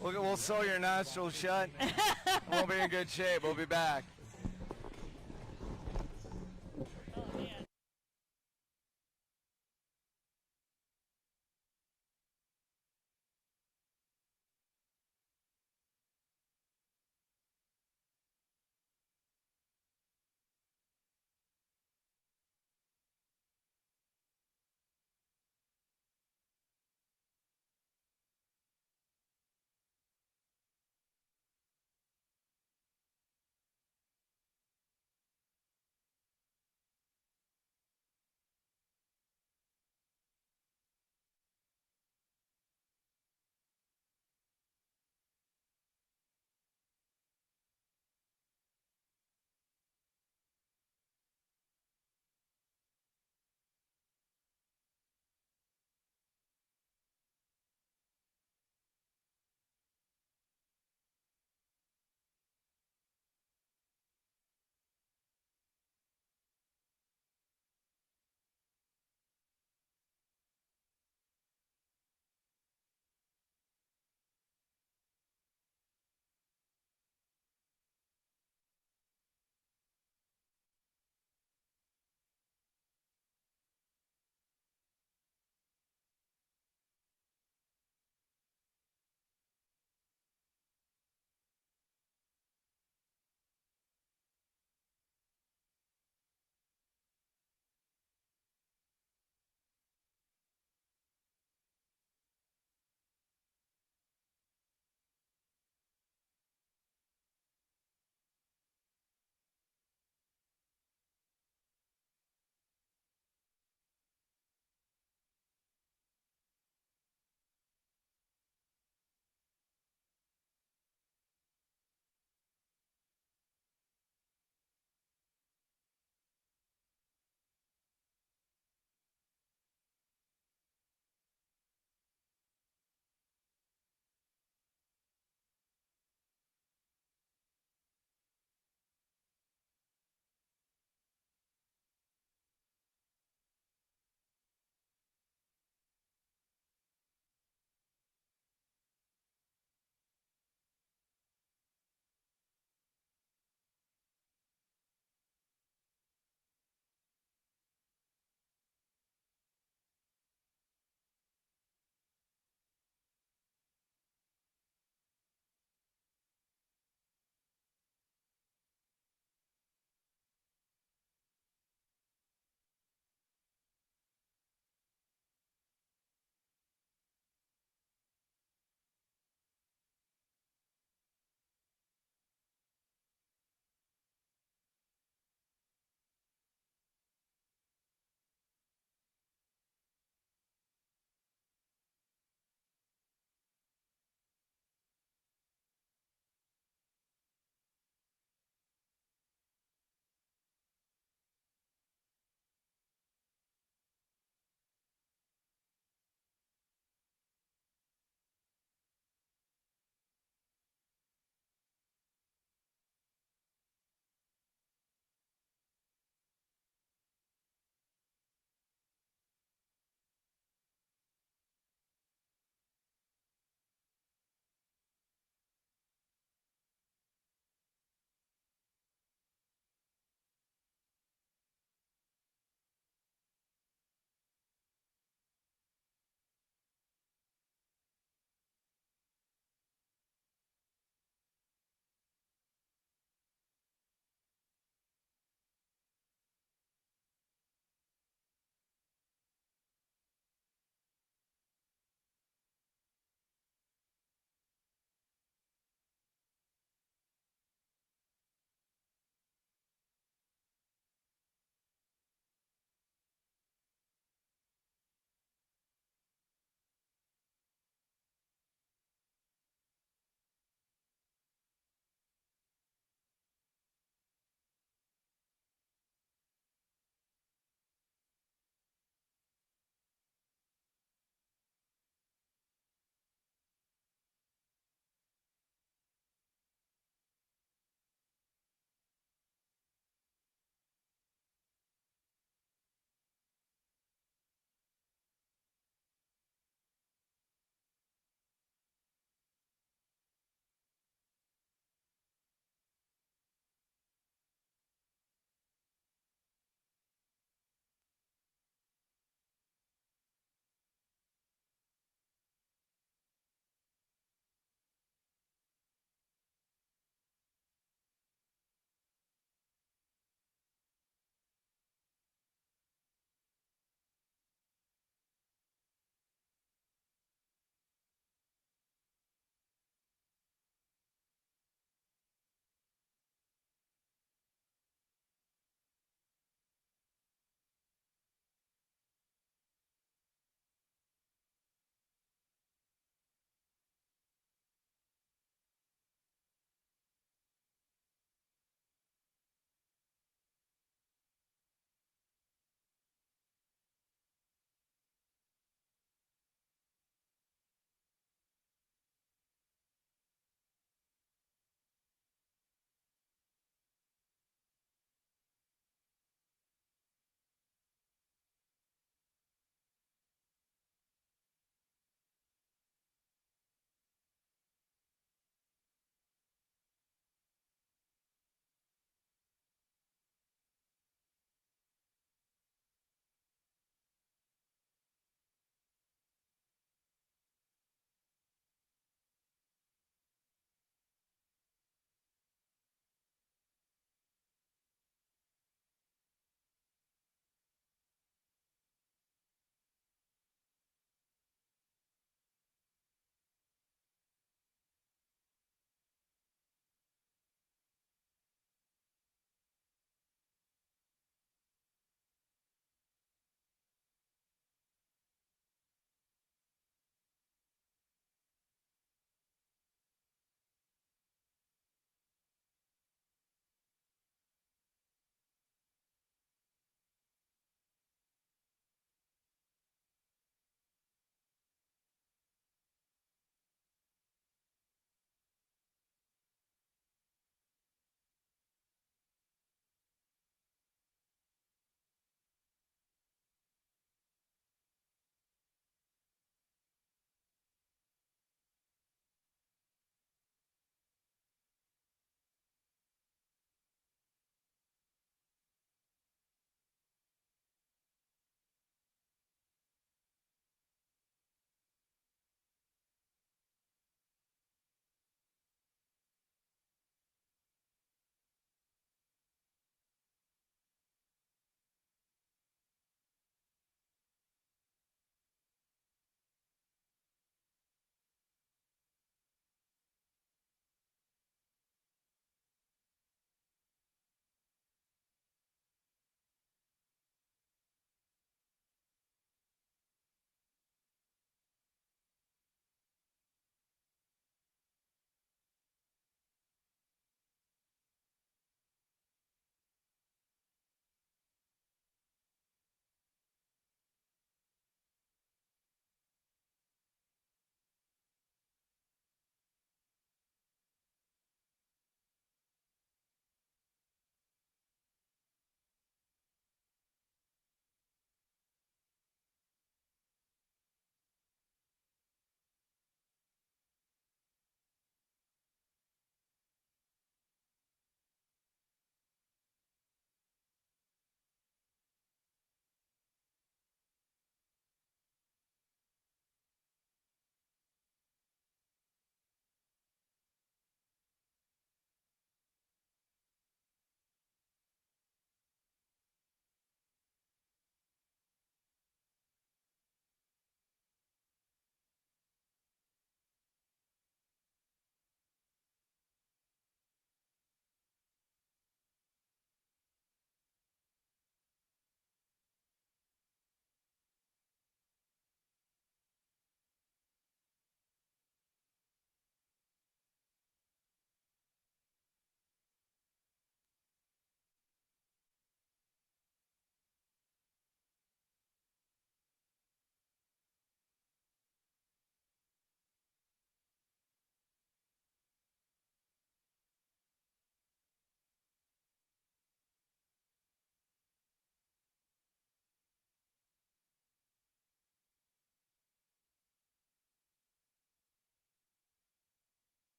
We'll sew your nostrils shut. And we'll be in good shape. We'll be back.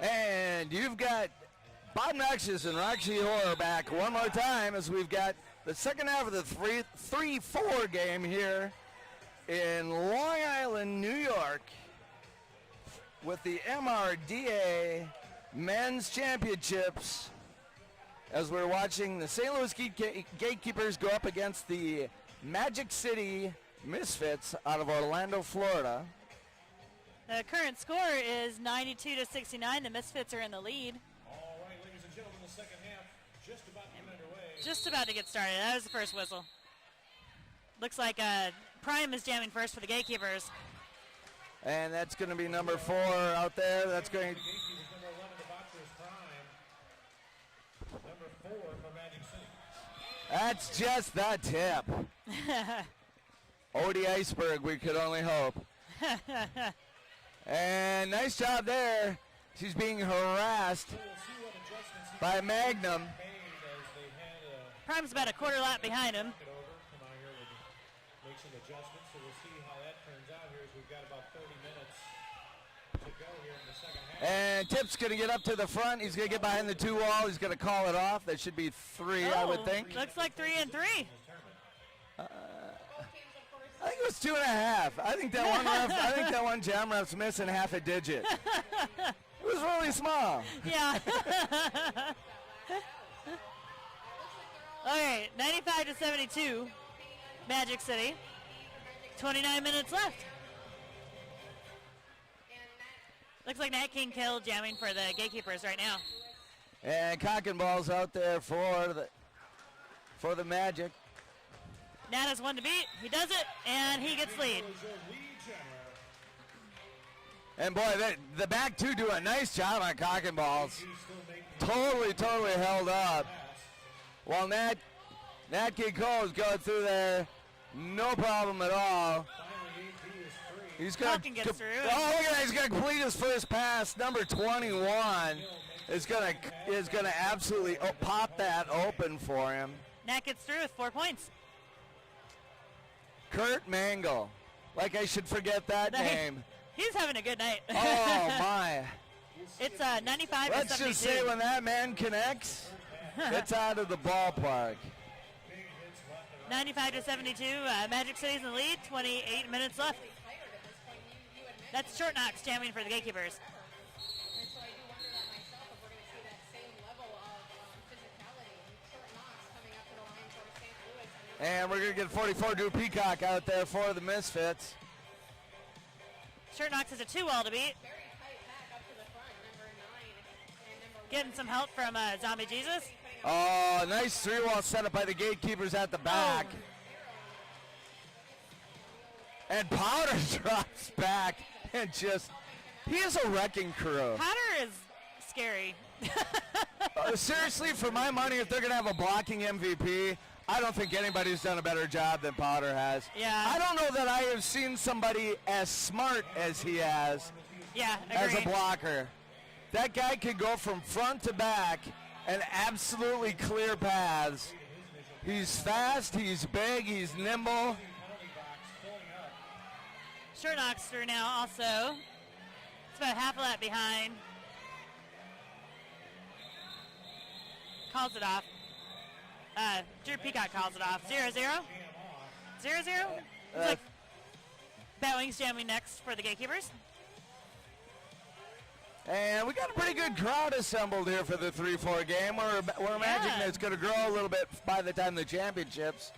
And you've got Bob Noxious and Roxy Horror back one more time as we've got the second half of the 3-4 game here in Long Island, New York with the MRDA Men's Championships as we're watching the St. Louis Gatekeepers go up against the Magic City Misfits out of Orlando, Florida. The current score is 92-69. The Misfits are in the lead. All right, ladies and gentlemen, the second half just about to get underway. Just about to get started. That was the first whistle. Looks like Prime is jamming first for the Gatekeepers. And that's going to be number 4 out there. That's going to... Number 11, the Boxers Prime. Number 4 for Magic City. That's just the tip. Odie Iceberg, we could only hope. And nice job there. She's being harassed by Magnum. Prime's about a quarter lap behind him. Make some adjustments, so we'll see how that turns out here as we've got about 30 minutes to go here in the second half. And Tip's going to get up to the front. He's going to get behind the 2 wall. He's going to call it off. That should be 3, I would think. Looks like 3 and 3. I think it was 2.5. I think that one jam ref's missing half a digit. It was really small. Yeah. Okay, 95-72. Magic City. 29 minutes left. Looks like Nat King Kill jamming for the Gatekeepers right now. And cock and ball's out there for the Magic. Nat has one to beat. He does it, and he gets lead. And boy, the back 2 do a nice job on cock and balls. Totally held up. While Nat King Cole is going through there, no problem at all. He's going to gets through. Oh, look at that! He's going to complete his first pass. Number 21 is going to absolutely pop that open for him. Nat gets through with 4 points. Kurt Mangle, like I should forget that name. He's having a good night. Oh my! It's 95-72. Let's just say when that man connects, it's out of the ballpark. 95-72. Magic City's in the lead. 28 minutes left. That's Short Knox jamming for the Gatekeepers. And so I do wonder that myself if we're going to see that same level of physicality. Short Knox coming up to the line for St. Louis. And we're going to get 44 Drew Peacock out there for the Misfits. Short Knox has a 2-wall to beat. Very tight pack up to the front, number 9 and number Getting some help from Zombie Jesus. Oh, nice 3-wall setup by the Gatekeepers at the back. Oh. And Powder drops back and he is a wrecking crew. Powder is scary. Seriously, for my money, if they're going to have a blocking MVP, I don't think anybody's done a better job than Powder has. Yeah. I don't know that I have seen somebody as smart as he has as a blocker. That guy can go from front to back and absolutely clear paths. He's fast, he's big, he's nimble. Short Knox through now also. It's about half a lap behind. Calls it off. Drew Peacock calls it off. 0-0. 0-0. Looks like Batwing's jamming next for the Gatekeepers. And we got a pretty good crowd assembled here for the 3-4 game. We're imagining it's going to grow a little bit by the time the championships.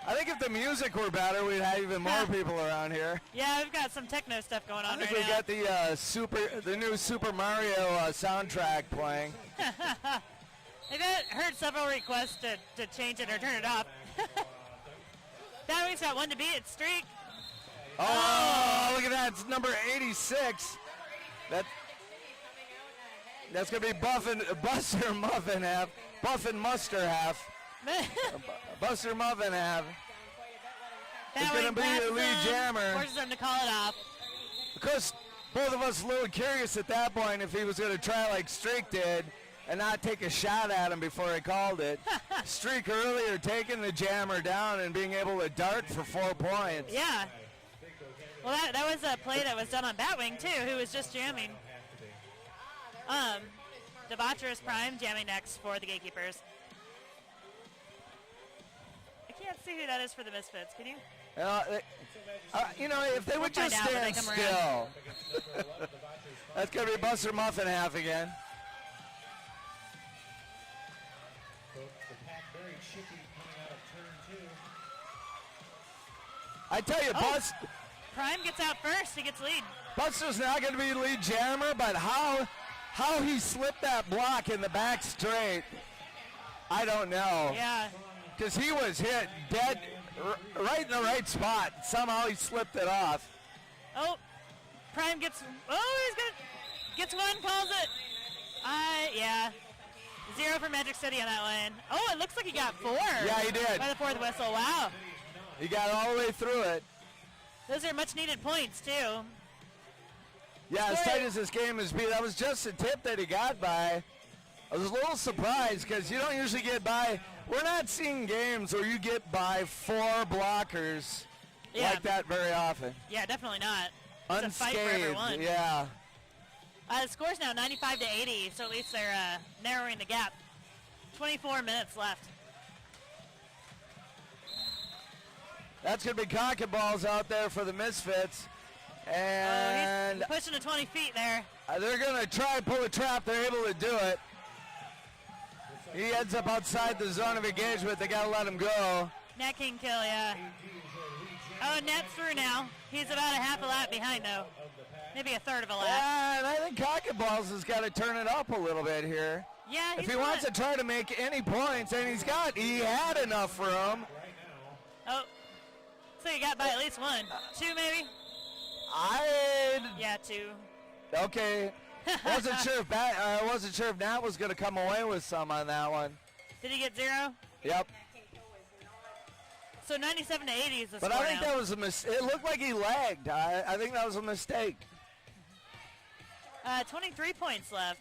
I think if the music were better, we'd have even more people around here. Yeah, we've got some techno stuff going on right now. We've got the new Super Mario soundtrack playing. I've heard several requests to change it or turn it off. Batwing's got one to beat. It's Streak. Oh, look at that. It's number 86. That's going to be Buster Muffin half. Buffin Muster half. Buster Muffin half. It's going to be the lead jammer. Forces him to call it off. Because both of us a little curious at that point if he was going to try like Streak did and not take a shot at him before he called it. Streak earlier taking the jammer down and being able to dart for 4 points. Yeah. Well, that was a play that was done on Batwing, too, who was just jamming. Debaucherous Prime jamming next for the Gatekeepers. I can't see who that is for the Misfits. Can you? You know, if they would just stand still. That's going to be Buster Muffin half again. The pack very chippy coming out of turn 2. I tell you, Prime gets out first. He gets lead. Buster's not going to be lead jammer, but how he slipped that block in the back straight, I don't know. Yeah. Because he was hit dead right in the right spot. Somehow he slipped it off. Oh, Prime gets gets one, calls it. Yeah. 0 for Magic City on that one. Oh, it looks like he got 4. Yeah, he did. By the 4th whistle. Wow. He got all the way through it. Those are much needed points too. Yeah, as tight as this game has been, that was just a tip that he got by. I was a little surprised because you don't usually get by. We're not seeing games where you get by 4 blockers like that very often. Yeah, definitely not. It's Unscathed, a fight for everyone. yeah. The score's now 95 to 80, so at least they're narrowing the gap. 24 minutes left. That's going to be cock and balls out there for the Misfits. And he's pushing to 20 feet there. They're going to try and pull a trap. They're able to do it. He ends up outside the zone of engagement. They got to let him go. Nat King kill, yeah. Oh, Nat's through now. He's about a half a lap behind, though. Maybe a third of a lap. Yeah, and I think Cock and Balls has got to turn it up a little bit here. Yeah, if he wants to try to make any points, and he had enough room. Oh, so he got by at least 1. 2 maybe? Yeah, 2. Okay. wasn't sure if Nat was going to come away with some on that one. Did he get 0? Yep. So 97 to 80 is the score. But I think that was a mistake. It looked like he lagged. I think that was a mistake. 23 points left.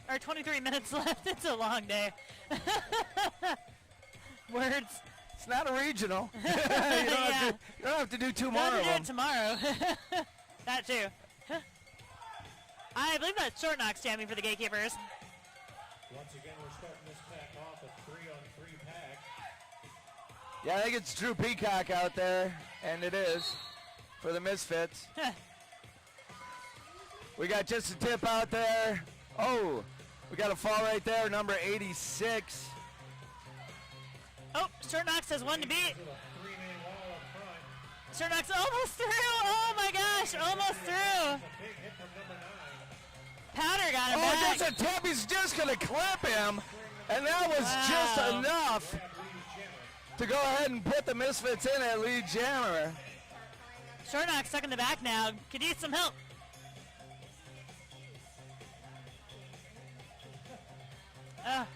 Or 23 minutes left. It's a long day. Words. It's not a regional. you don't have to do 2 more of them. Do it tomorrow. That too. I believe that's Short Knox jamming for the Gatekeepers. Once again, we're starting this pack off a 3-on-3 pack. Yeah, I think it's Drew Peacock out there, and it is for the Misfits. We got just a tip out there. Oh, we got a fall right there, number 86. Oh, Short Knox has 1 to beat. Short Knox almost through. Oh my gosh, almost through. Powder got him back. Oh, just a tip. He's just going to clip him. And that was just enough to go ahead and put the Misfits in at lead jammer. Short Knox stuck in the back now. Could use some help. Short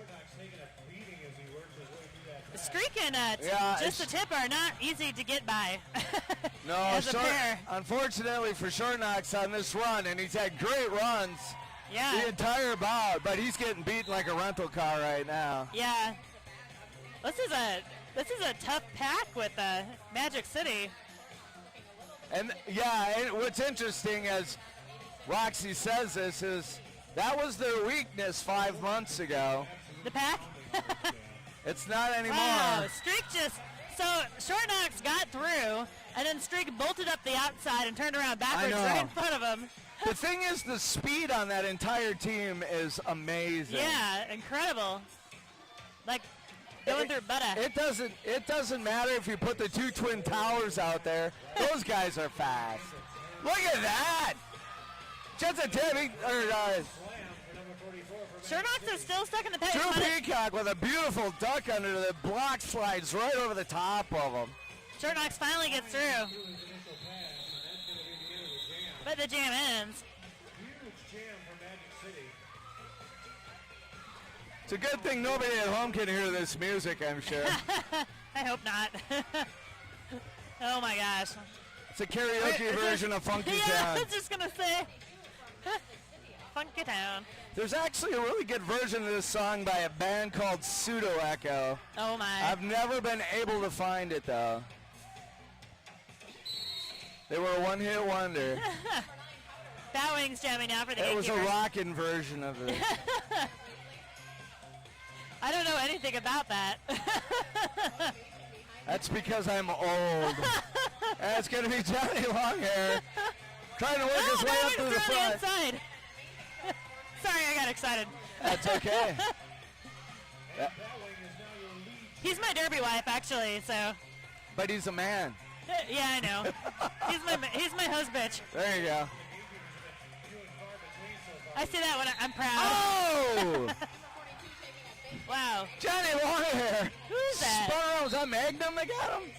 Knox taking a beating as he works his way through that track. Streak and just the tip are not easy to get by. No, unfortunately for Short Knox on this run, and he's had great runs the entire bout, but he's getting beaten like a rental car right now. Yeah. This is a tough pack with Magic City. And what's interesting as Roxy says this is that was their weakness 5 months ago. The pack? It's not anymore. Wow, Streak so Short Knox got through, and then Streak bolted up the outside and turned around backwards right in front of him. The thing is, the speed on that entire team is amazing. Yeah, incredible. Like going through butter. It doesn't matter if you put the 2 Twin Towers out there. Those guys are fast. Look at that. Just a tip. Short Knox is still stuck in the pace. Drew Peacock with a beautiful duck under the block slides right over the top of him. Short Knox finally gets through. But the jam ends. Huge jam for Magic City. It's a good thing nobody at home can hear this music, I'm sure. I hope not. Oh my gosh. It's a karaoke version of Funky Yeah, Town. I was just going to say. Funky Town. There's actually a really good version of this song by a band called Pseudo Echo. Oh my. I've never been able to find it though. They were a one-hit wonder. Batwing's jamming now for the It was a gatekeepers. rockin' version of it. I don't know anything about that. That's because I'm old. And it's going to be Johnny Longhair trying to work his way up to the front. Inside. Sorry, I got excited. That's okay. He's my derby wife, actually, so. But he's a man. Yeah, I know. He's my host bitch. There you go. I see that when I'm proud. Oh! Wow. Johnny Longhair. Who's that? Spun around. Was that Magnum that got him?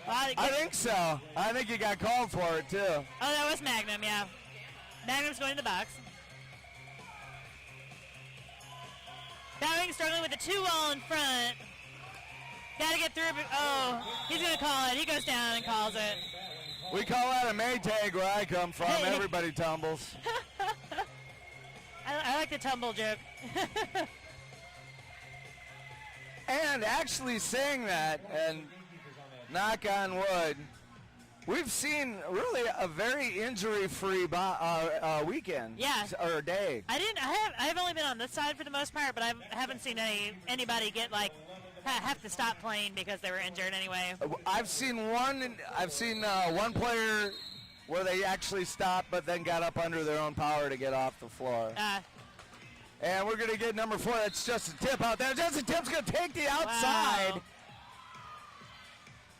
Well, I think so. I think he got called for it, too. Oh, that was Magnum, yeah. Magnum's going to the box. Batwing struggling with the 2-wall in front. Got to get through. Oh, he's going to call it. He goes down and calls it. We call that a Maytag where I come from. Hey. Everybody tumbles. I like the tumble joke. And actually saying that, and knock on wood, we've seen really a very injury-free weekend. Yeah. Or day. I've only been on this side for the most part, but I haven't seen anybody get have to stop playing because they were injured anyway. I've seen one player where they actually stopped but then got up under their own power to get off the floor. And we're going to get number 4. That's Justin Tip out there. Justin Tip's going to take the outside. Wow.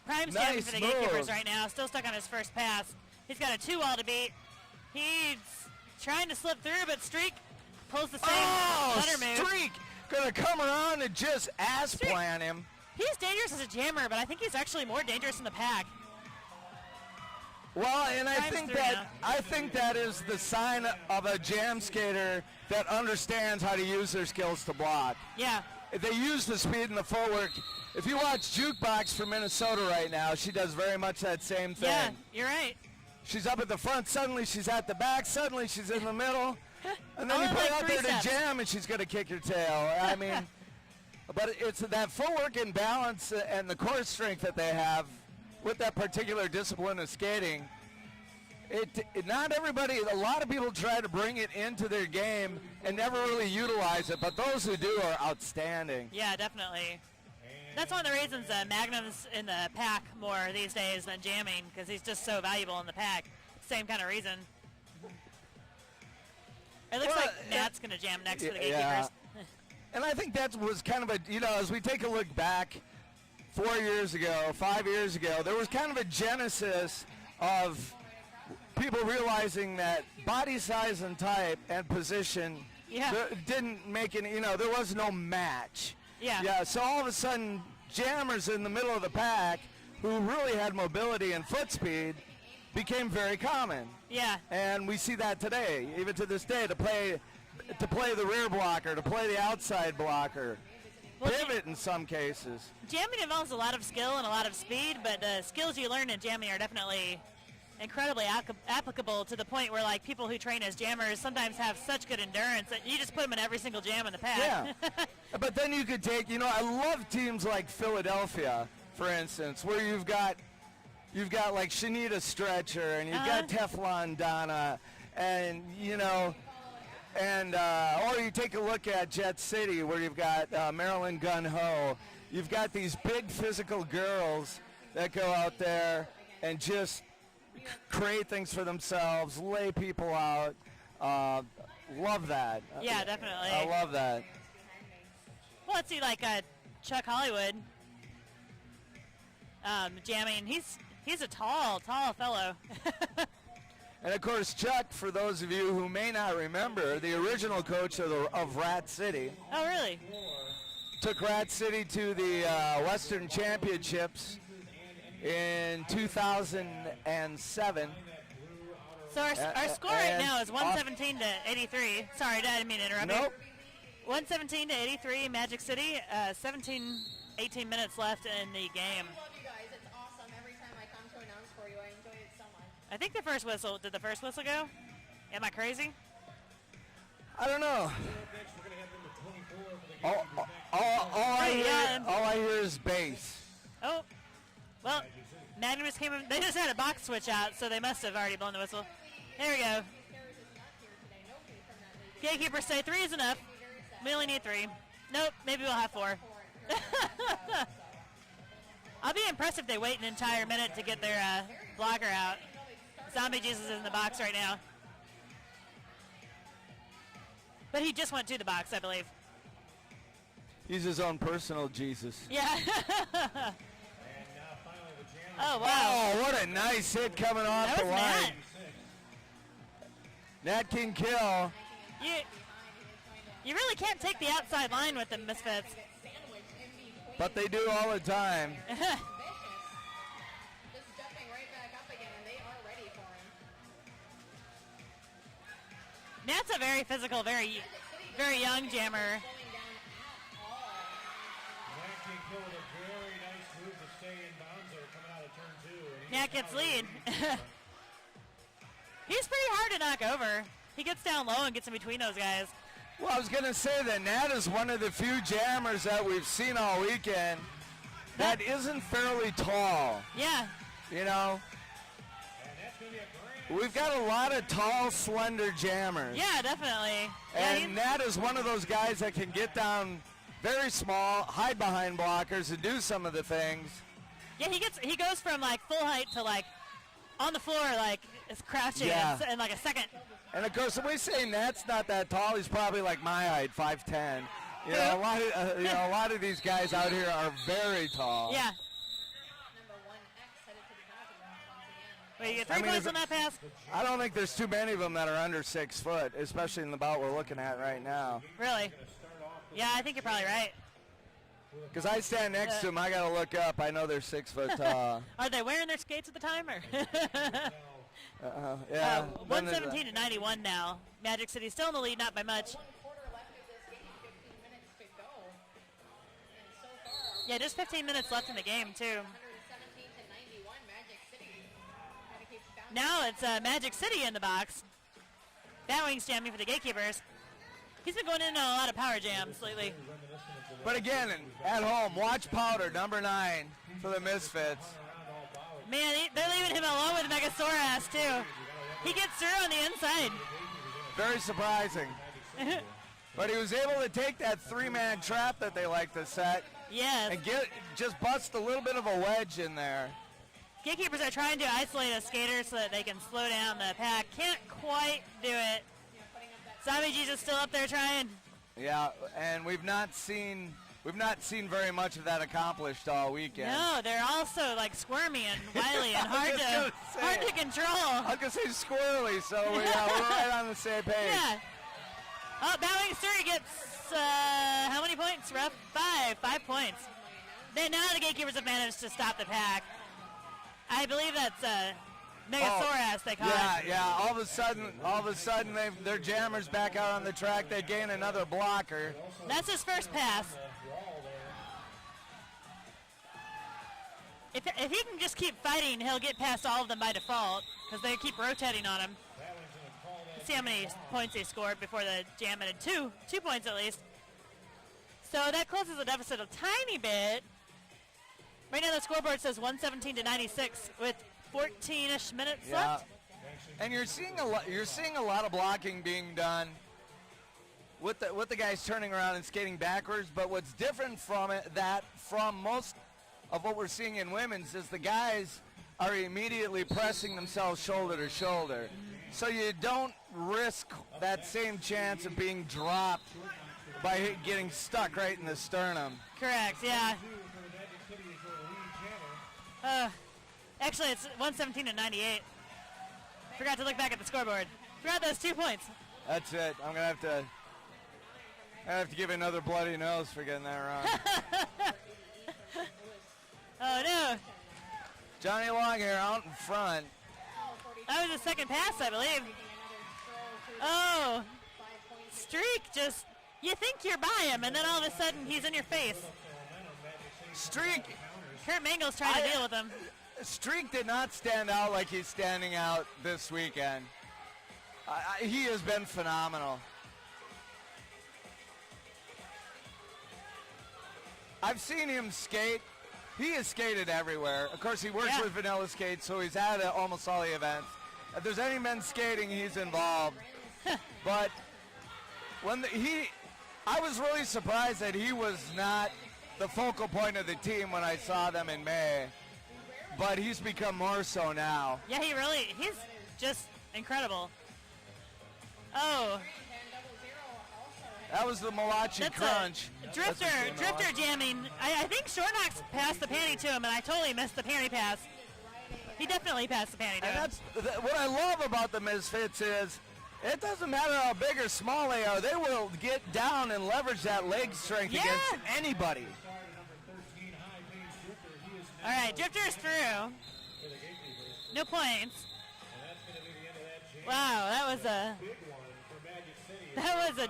Prime's jamming for the gatekeepers right now. Still stuck on his first pass. He's got a 2-wall to beat. He's trying to slip through, but Streak pulls the same butter move. Streak going to come around and just ass-plant him. He's dangerous as a jammer, but I think he's actually more dangerous in the pack. Well, and I think that is the sign of a jam skater that understands how to use their skills to block. Yeah. They use the speed and the footwork. If you watch Jukebox from Minnesota right now, she does very much that same thing. Yeah, you're right. She's up at the front, suddenly she's at the back, suddenly she's in the middle, and then you put out there to jam and she's going to kick your tail. I mean, but it's that footwork and balance and the core strength that they have with that particular discipline of skating. Not everybody, a lot of people try to bring it into their game and never really utilize it, but those who do are outstanding. Yeah, definitely. That's one of the reasons Magnum's in the pack more these days than jamming, because he's just so valuable in the pack. Same kind of reason. It looks like Nat's going to jam next for the gatekeepers. Yeah. And I think that was kind of as we take a look back 4 years ago, 5 years ago, there was kind of a genesis of people realizing that body size and type and position didn't make any, there was no match. Yeah, so all of a sudden, jammers in the middle of the pack who really had mobility and foot speed became very common. Yeah. And we see that today, even to this day, to play the rear blocker, to play the outside blocker, pivot in some cases. Jamming involves a lot of skill and a lot of speed, but the skills you learn in jamming are definitely incredibly applicable to the point where people who train as jammers sometimes have such good endurance that you just put them in every single jam in the pack. Yeah. But then you could take, I love teams like Philadelphia, for instance, where you've got like Shanita Stretcher and you've got Teflon Donna and, or you take a look at Jet City where you've got Marilyn Gun Ho. You've got these big physical girls that go out there and just create things for themselves, lay people out. Love that. Yeah, definitely. I love that. Well, let's see, Chuck Hollywood jamming. He's a tall fellow. And of course, Chuck, for those of you who may not remember, the original coach of Rat City. Oh, really? Took Rat City to the Western Championships in 2007. So our score right now is 117 to 83. Sorry, I didn't mean to interrupt you. 117 to 83, Magic City. 18 minutes left in the game. I love you guys. It's awesome. Every time I come to announce for you, I enjoy it so much. I think did the first whistle go? Am I crazy? I don't know. All I hear is bass. Oh, Well, Magnum just came in. They just had a box switch out, so they must have already blown the whistle. There we go. Gatekeepers say 3 is enough. We only need 3. Nope, maybe we'll have 4. I'll be impressed if they wait an entire minute to get their blocker out. Zombie Jesus is in the box right now. But he just went to the box, I believe. He's his own personal Jesus. Yeah. Oh, wow. Oh, what a nice hit coming off That the was line. Nat King kill. You really can't take the outside line with the Misfits. But they do all the time. Just jumping right back up again, and they are ready for him. Nat's a very physical, very young jammer. Nat King Kill with a very nice move to stay in bounds there coming out of turn 2. And Nat gets lead. He's pretty hard to knock over. He gets down low and gets in between those guys. Well, I was going to say that Nat is one of the few jammers that we've seen all weekend that isn't fairly tall. Yeah. You know? We've got a lot of tall, slender jammers. Yeah, definitely. And Nat is one of those guys that can get down very small, hide behind blockers, and do some of the things. Yeah, he goes from like full height to like on the floor, like is crouching in like a second. And of course, when we say Nat's not that tall, he's probably like my height, 5'10". You know, a lot of these guys out here are very tall. Yeah. Number 1X headed to the positive once again. Wait, you get 3 points on that pass? I don't think there's too many of them that are under 6 foot, especially in the bout we're looking at right now. Really? Yeah, I think you're probably right. Because I stand next to them, I got to look up. I know they're 6 foot tall. Are they wearing their skates at the time? Or 117 to 91 now. Magic City still in the lead, not by much. 1 quarter left of this game, 15 minutes to go. And so far, Yeah, just 15 minutes left in the game, too. 117 to 91, Magic City. Gotta keep bouncing. Now it's Magic City in the box. Batwing's jamming for the Gatekeepers. He's been going in on a lot of power jams lately. But again, at home, watch Powder, number 9, for the Misfits. Man, they're leaving him alone with Megasaurus, too. He gets through on the inside. Very surprising. But he was able to take that 3-man trap that they like to set Yes. and just bust a little bit of a wedge in there. Gatekeepers are trying to isolate a skater so that they can slow down the pack. Can't quite do it. Zombie Jesus still up there trying. Yeah, and we've not seen very much of that accomplished all weekend. No, they're also like squirmy and wily and hard to control. I was gonna say squirrely, so we're right on the same page. Yeah. Oh, Bowing Surrey gets how many points? Rough 5 points. Now the Gatekeepers have managed to stop the pack. I believe that's Megasaurus they call it. Yeah. All of a sudden, their jammers back out on the track. They gain another blocker. That's his first pass. If he can just keep fighting, he'll get past all of them by default because they keep rotating on him. Let's see how many points he scored before the jam ended. 2 points at least. So that closes the deficit a tiny bit. Right now the scoreboard says 117 to 96 with 14-ish minutes left. And you're seeing a lot of blocking being done with the guys turning around and skating backwards. But what's different from most of what we're seeing in women's is the guys are immediately pressing themselves shoulder to shoulder. So you don't risk that same chance of being dropped by getting stuck right in the sternum. Correct, yeah. Actually, it's 117 to 98. Forgot to look back at the scoreboard. Forgot those 2 points. That's it. I'm gonna have to give another bloody nose for getting that wrong. Oh no! Johnny Longhair out in front. That was the second pass, I believe. Oh, Streak just, you think you're by him, and then all of a sudden he's in your face. Streak. Kurt Mangle's trying to deal with him. Streak did not stand out like he's standing out this weekend. He has been phenomenal. I've seen him skate he has skated everywhere. Of course, he works with Vanilla Skate, so he's at almost all the events. If there's any men's skating, he's involved. But when I was really surprised that he was not the focal point of the team when I saw them in May. But he's become more so now. Yeah, he's just incredible. Oh. That was the Malachi crunch. Drifter jamming. I think Short Knox passed the panty to him, and I totally missed the panty pass. He definitely passed the panty to him. That's what I love about the Misfits is it doesn't matter how big or small they are. They will get down and leverage that leg strength against anybody. All right, Drifter's through. No points. Wow, that was a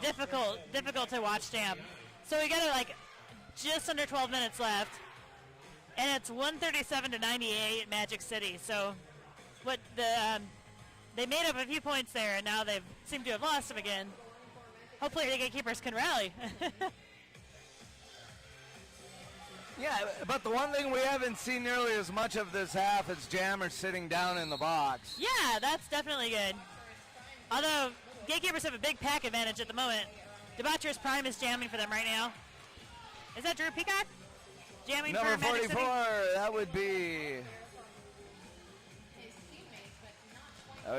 difficult to watch jam. So we got just under 12 minutes left, and it's 137-98 at Magic City. So they made up a few points there, and now they seem to have lost them again. Hopefully the Gatekeepers can rally. Yeah, but the one thing we haven't seen nearly as much of this half is Jammer sitting down in the box. Yeah, that's definitely good. Although Gatekeepers have a big pack advantage at the moment. Debaucherous Prime is jamming for them right now. Is that Drew Peacock? Jamming Number for Magic 44, City? that would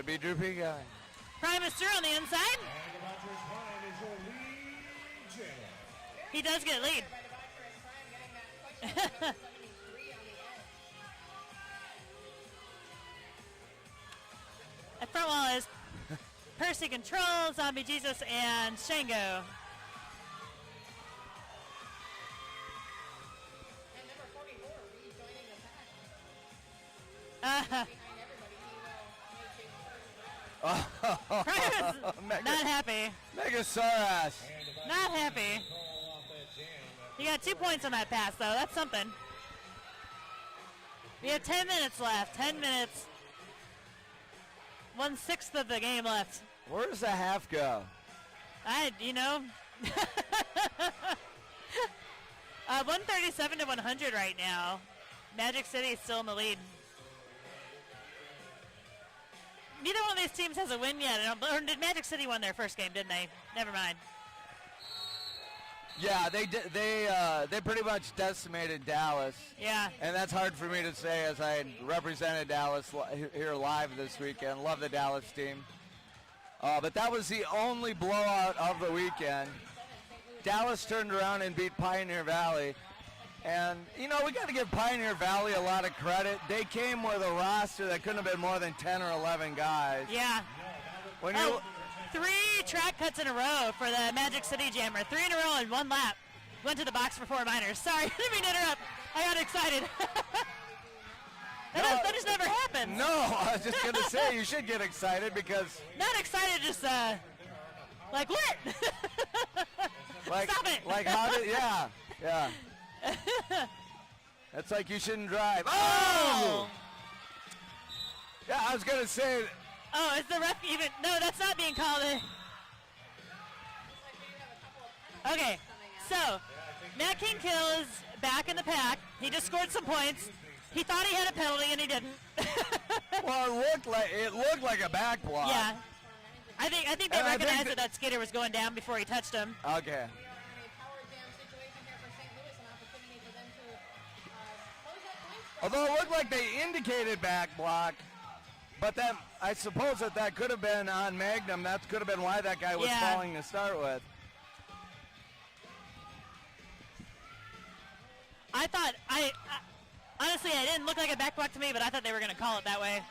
be Drew Peacock. Prime is through on the inside. He does get a lead. At front wall is Percy Control, Zombie Jesus, and Shango. And number 44 rejoining the pack. Prime is not happy. Megasaurus. Not happy. He got 2 points on that pass, though. That's something. We have 10 minutes left. 10 minutes. 1/6 of the game left. Where does the half go? 137-100 right now. Magic City is still in the lead. Neither one of these teams has a win yet. Or did Magic City win their first game, didn't they? Never mind. Yeah, they pretty much decimated Dallas. Yeah. And that's hard for me to say as I represented Dallas here live this weekend. Love the Dallas team. But that was the only blowout of the weekend. Dallas turned around and beat Pioneer Valley. And, we got to give Pioneer Valley a lot of credit. They came with a roster that couldn't have been more than 10 or 11 guys. Yeah. When 3 track cuts in a row for the Magic City Jammer. 3 in a row in 1 lap. Went to the box for 4 minors. Sorry, didn't mean to interrupt. I got excited. That just never happened. No, I was just going to say you should get excited because... Not excited, just like what? Stop it. Like how did... Yeah. That's like you shouldn't drive. Oh! Yeah, I was going to say... Oh, is the ref even... No, that's not being called. Okay, so Matt King Kill is back in the pack. He just scored some points. He thought he had a penalty, and he didn't. Well, it looked like a back block. Yeah. I think they recognized that skater was going down before he touched him. Okay. Although it looked like they indicated back block, but then I suppose that could have been on Magnum. That could have been why that guy was falling to start with. Honestly, it didn't look like a back block to me, but I thought they were going to call it that way.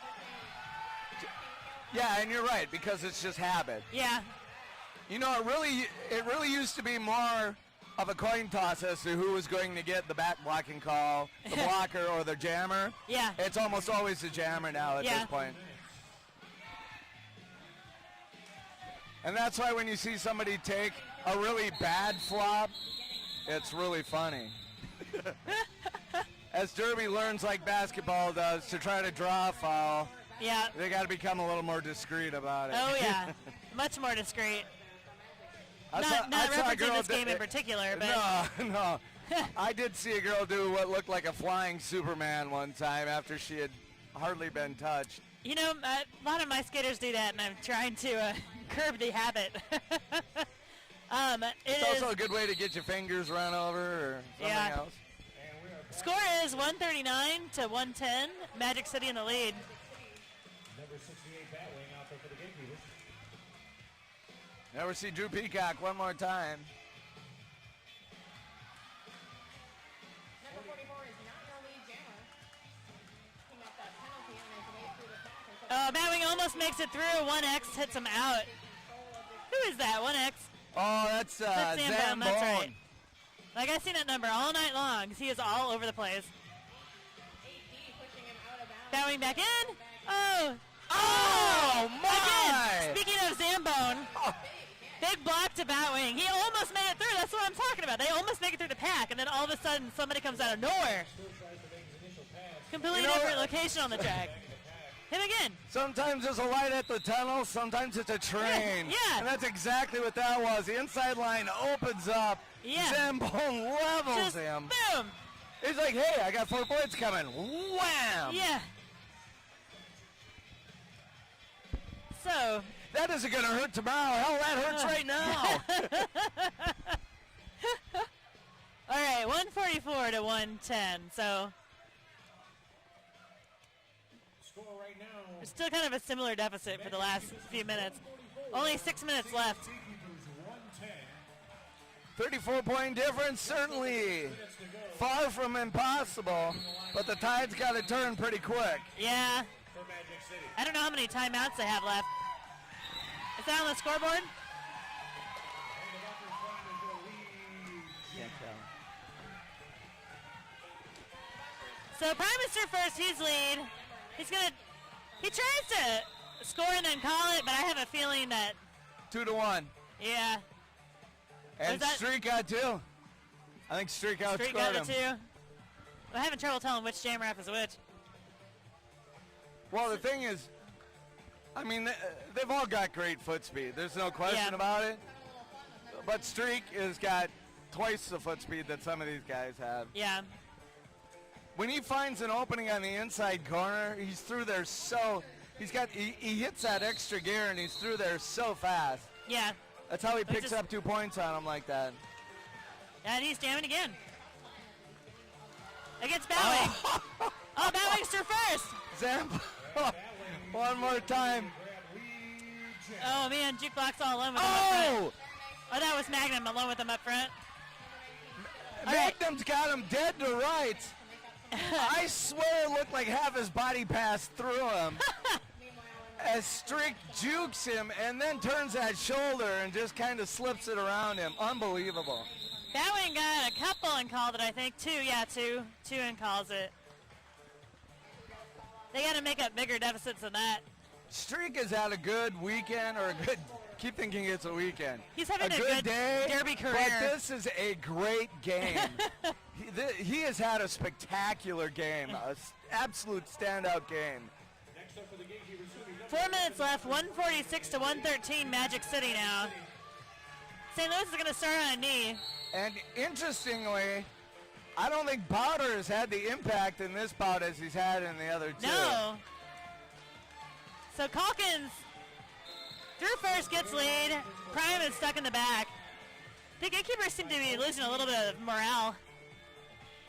Yeah, and you're right, because it's just habit. Yeah. It really used to be more of a coin toss as to who was going to get the back blocking call, the blocker or the jammer. Yeah. It's almost always the jammer now at this point. And that's why when you see somebody take a really bad flop, it's really funny. As Derby learns like basketball does to try to draw a foul, they got to become a little more discreet about it. Oh, yeah. Much more discreat. Not referencing this game in particular, but... No. I did see a girl do what looked like a flying Superman one time after she had hardly been touched. You know, a lot of my skaters do that, and I'm trying to curb the habit. It's also a good way to get your fingers run over or something else. Score is 139 to 110. Magic City in the lead. Number 68 Batwing out there for the gatekeepers. Never see Drew Peacock one more time. Number 44 is not your lead jammer. Picking up that penalty on his way through the pack. Batwing almost makes it through. 1X hits him out. Who is that? 1X? Oh, that's Zambone. That's right. Zambone. Like, I've seen that number all night long. He is all over the place. 8D pushing him out of bounds. Batwing back in. Oh! Oh, my! Again, speaking of Zambone, big block to Batwing. He almost made it through. That's what I'm talking about. They almost make it through the pack, and then all of a sudden somebody comes out of nowhere. Completely different location on the track. Him again. Sometimes there's a light at the tunnel, sometimes it's a train. Yeah. And that's exactly what that was. The inside line opens up. Yeah. Zambone levels Just him. boom. He's like, hey, I got 4 points coming. Wham! Yeah. So. That isn't going to hurt tomorrow. Hell, that hurts right now. All right, 144 to 110. So. Right now, It's still kind of a similar deficit for the last few minutes. Only 6 minutes left. 34-point difference, certainly far from impossible, but the tide's got to turn pretty quick. Yeah. I don't know how many timeouts they have left. Is that on the scoreboard? So Prime first, he's lead. He tries to score and then call it, but I have a feeling that 2-1. Yeah. And Streak got 2. I think Streak outscored Streak got it him. too. I'm having trouble telling which jam rap is which. Well, the thing is, I mean, they've all got great foot speed. There's no question about it. But Streak has got twice the foot speed that some of these guys have. Yeah. When he finds an opening on the inside corner, he's through there he hits that extra gear and he's through there so fast. Yeah. That's how he picks up 2 points on him like that. And he's jamming again. Against Batwing. Oh, Batwing's through first. Zamp. One more time. Oh, man, Jukebox all alone with him up front. Oh, that was Magnum alone with him up front. Magnum's got him dead to rights. I swear it looked like half his body passed through him. As Streak jukes him and then turns that shoulder and just kind of slips it around him. Unbelievable. Batwing got a couple and called it, I think. 2, yeah, 2. 2 and calls it. They got to make up bigger deficits than that. Streak has had a good weekend, or a good, keep thinking it's a weekend. He's having a good day, derby career. But this is a great game. He has had a spectacular game, an absolute standout game. 4 minutes left, 146 to 113, Magic City now. St. Louis is going to start on a knee. And interestingly, I don't think Powder has had the impact in this bout as he's had in the other 2. No. So Calkins through first, gets lead. Prime is stuck in the back. The gatekeepers seem to be losing a little bit of morale.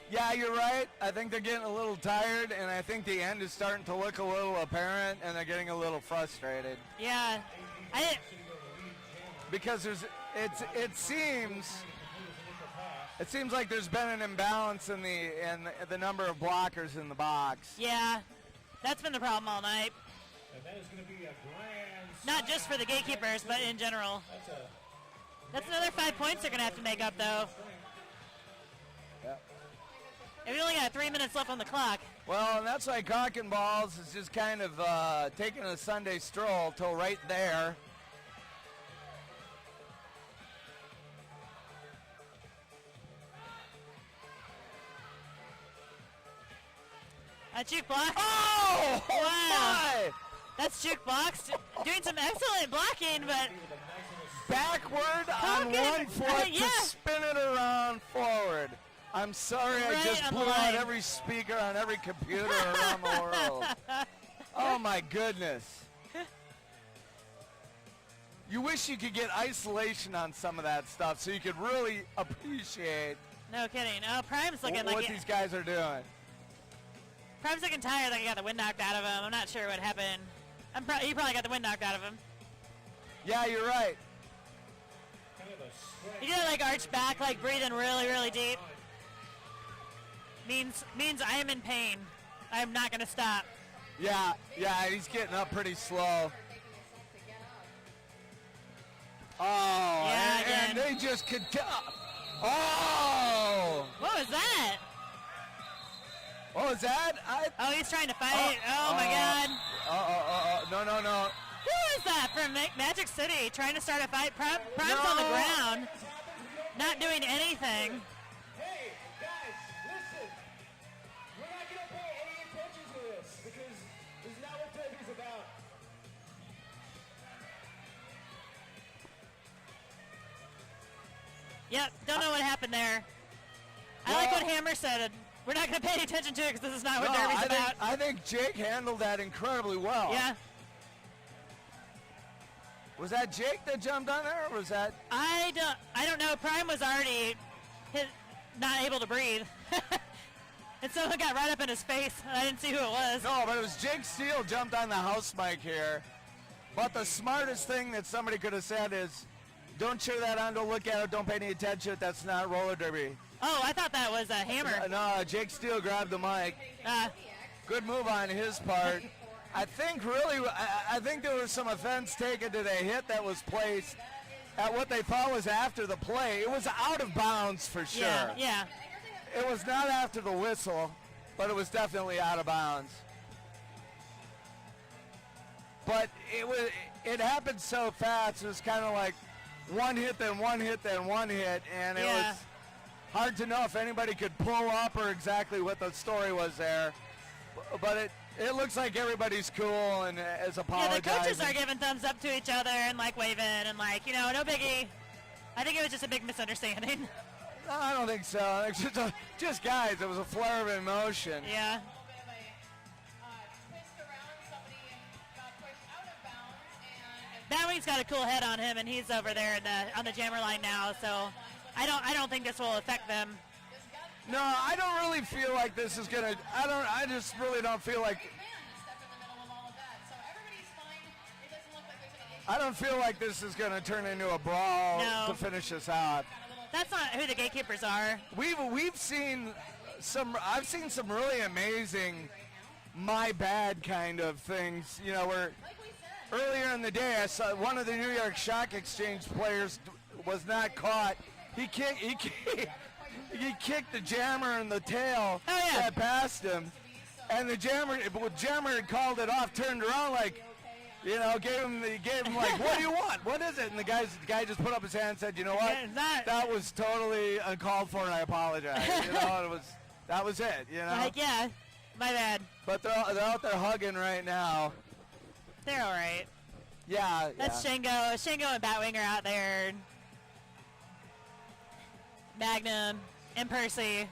Yeah, you're right. I think they're getting a little tired, and I think the end is starting to look a little apparent, and they're getting a little frustrated. Yeah. Because it seems like there's been an imbalance in the number of blockers in the box. Yeah, that's been the problem all night. And that is going to be a grand Not just for the gatekeepers, but in general. That's another 5 points they're going to have to make up, though. Yep. And we only got 3 minutes left on the clock. Well, and that's why Cock and Balls is just kind of taking a Sunday stroll till right there. A jukebox. Oh! Wow. My! That's jukebox doing some excellent blocking, but Backward on Calkins, one foot yeah. to spin it around forward. I'm sorry I Right just on the blew out line. every speaker on every computer around the world. Oh my goodness. You wish you could get isolation on some of that stuff so you could really appreciate No kidding. Oh, Prime's looking what like these guys are doing. Prime's looking tired. Like he got the wind knocked out of him. I'm not sure what happened. He probably got the wind knocked out of him. Yeah, you're right. Kind of a stretch. He did like arch back, like breathing really, really deep. Means I am in pain. I am not going to stop. Yeah, he's getting up pretty slow. Oh, Yeah, and they just could. Oh! What was that? What was that? Oh, he's trying to fight. Oh my God. No. Who is that from Magic City trying to start a fight? Prime's on the ground, not doing anything. Hey, guys, listen. We're not going to pay any attention to this because this is not what Derby's about. Yep, don't know what happened there. I like what Hammer said. We're not going to pay any attention to it because this is not what Derby's about. I think Jake handled that incredibly well. Yeah. Was that Jake that jumped on there, or was that? I don't know. Prime was already not able to breathe. And someone got right up in his face. I didn't see who it was. No, but it was Jake Steele jumped on the house mic here. But the smartest thing that somebody could have said is, don't cheer that on, don't look at it, don't pay any attention. That's not roller derby. Oh, I thought that was a Hammer. No, Jake Steele grabbed the mic. Good move on his part. I think there was some offense taken to the hit that was placed at what they thought was after the play. It was out of bounds for sure. Yeah. It was not after the whistle, but it was definitely out of bounds. But it happened so fast. It was kind of like one hit, then one hit, then one hit, and it was hard to know if anybody could pull up or exactly what the story was there. But it looks like everybody's cool and is apologizing. Yeah, the coaches are giving thumbs up to each other and like waving and like, no biggie. I think it was just a big misunderstanding. No, I don't think so. It's just guys. It was a flare of emotion. Yeah. Batwing's got a cool head on him, and he's over there on the jammer line now. So I don't think this will affect them. No, I don't really feel like this is gonna. I just really don't feel like. I don't feel like this is gonna turn into a brawl to finish this out. That's not who the gatekeepers are. We've seen some. I've seen some really amazing, my bad kind of things. Where earlier in the day I saw one of the New York Stock Exchange players was not caught. He kicked the jammer in the tail that passed him, and the jammer had called it off, turned around like, gave him like, what do you want? What is it? And the guy just put up his hand and said, you know what? That was totally uncalled for, and I apologize. That was it. Like, yeah, my bad. But they're out there hugging right now. They're all right. Yeah. That's Shingo. Shingo and Batwing are out there. Magnum and Percy.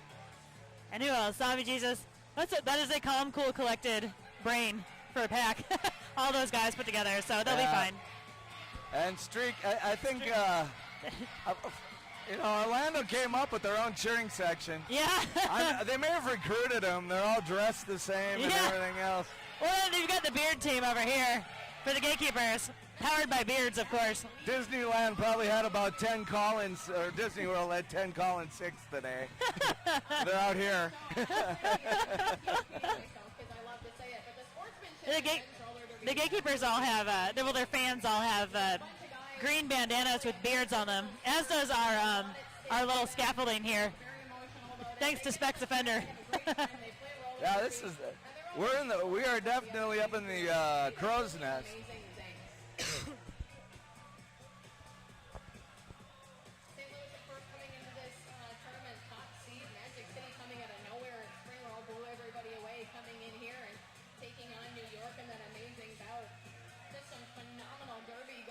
And who else? Zombie Jesus. That is a calm, cool, collected brain for a pack. All those guys put together, so they'll be fine. And Streak, I think, Orlando came up with their own cheering section. Yeah. They may have recruited them. They're all dressed the same and everything else. Well, then you've got the beard team over here for the gatekeepers. Powered by beards, of course. Disneyland probably had about 10 call-ins, or Disney World had 10 call-in 6 today. They're out here. The gatekeepers all have, their fans all have green bandanas with beards on them, as does our little scaffolding here. Thanks to Specs Offender. Yeah, we are definitely up in the crow's nest.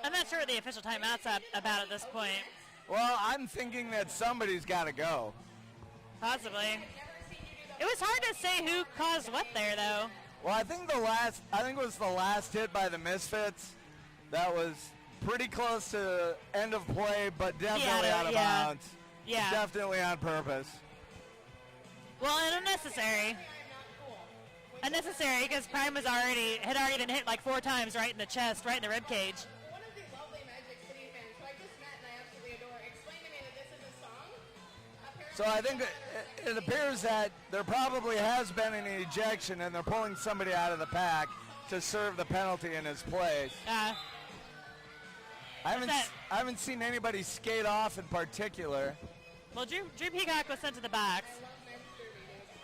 I'm not sure what the official timeout's about at this point. Well, I'm thinking that somebody's got to go. Possibly. It was hard to say who caused what there, though. Well, I think it was the last hit by the Misfits. That was pretty close to end of play, but definitely out of bounds. Yeah. Definitely on purpose. Well, and unnecessary. Unnecessary because Prime had already been hit like 4 times right in the chest, right in the rib cage. One of the lovely Magic City fans who I just met and I absolutely adore explained to me that this is a song. So I think it appears that there probably has been an ejection and they're pulling somebody out of the pack to serve the penalty in his place. I haven't seen anybody skate off in particular. Well, Drew Peacock was sent to the box.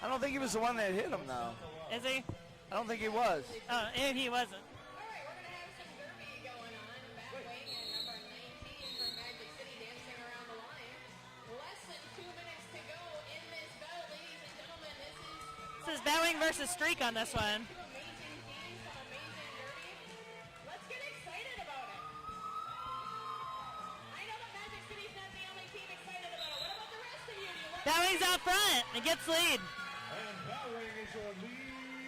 I don't think he was the one that hit him, though. Is he? I don't think he was. Oh, and he wasn't. All right, we're going to have some derby going on. Back wing and number 19 from Magic City dancing around the line. Less than 2 minutes to go in this bout, ladies and gentlemen. This is Bowing versus Streak on this one. Two amazing teams, some amazing derby. Let's get excited about it. I know that Magic City's not the only team excited about it. What about the rest of you? Bowing's out front and gets lead. And Bowing is your lead.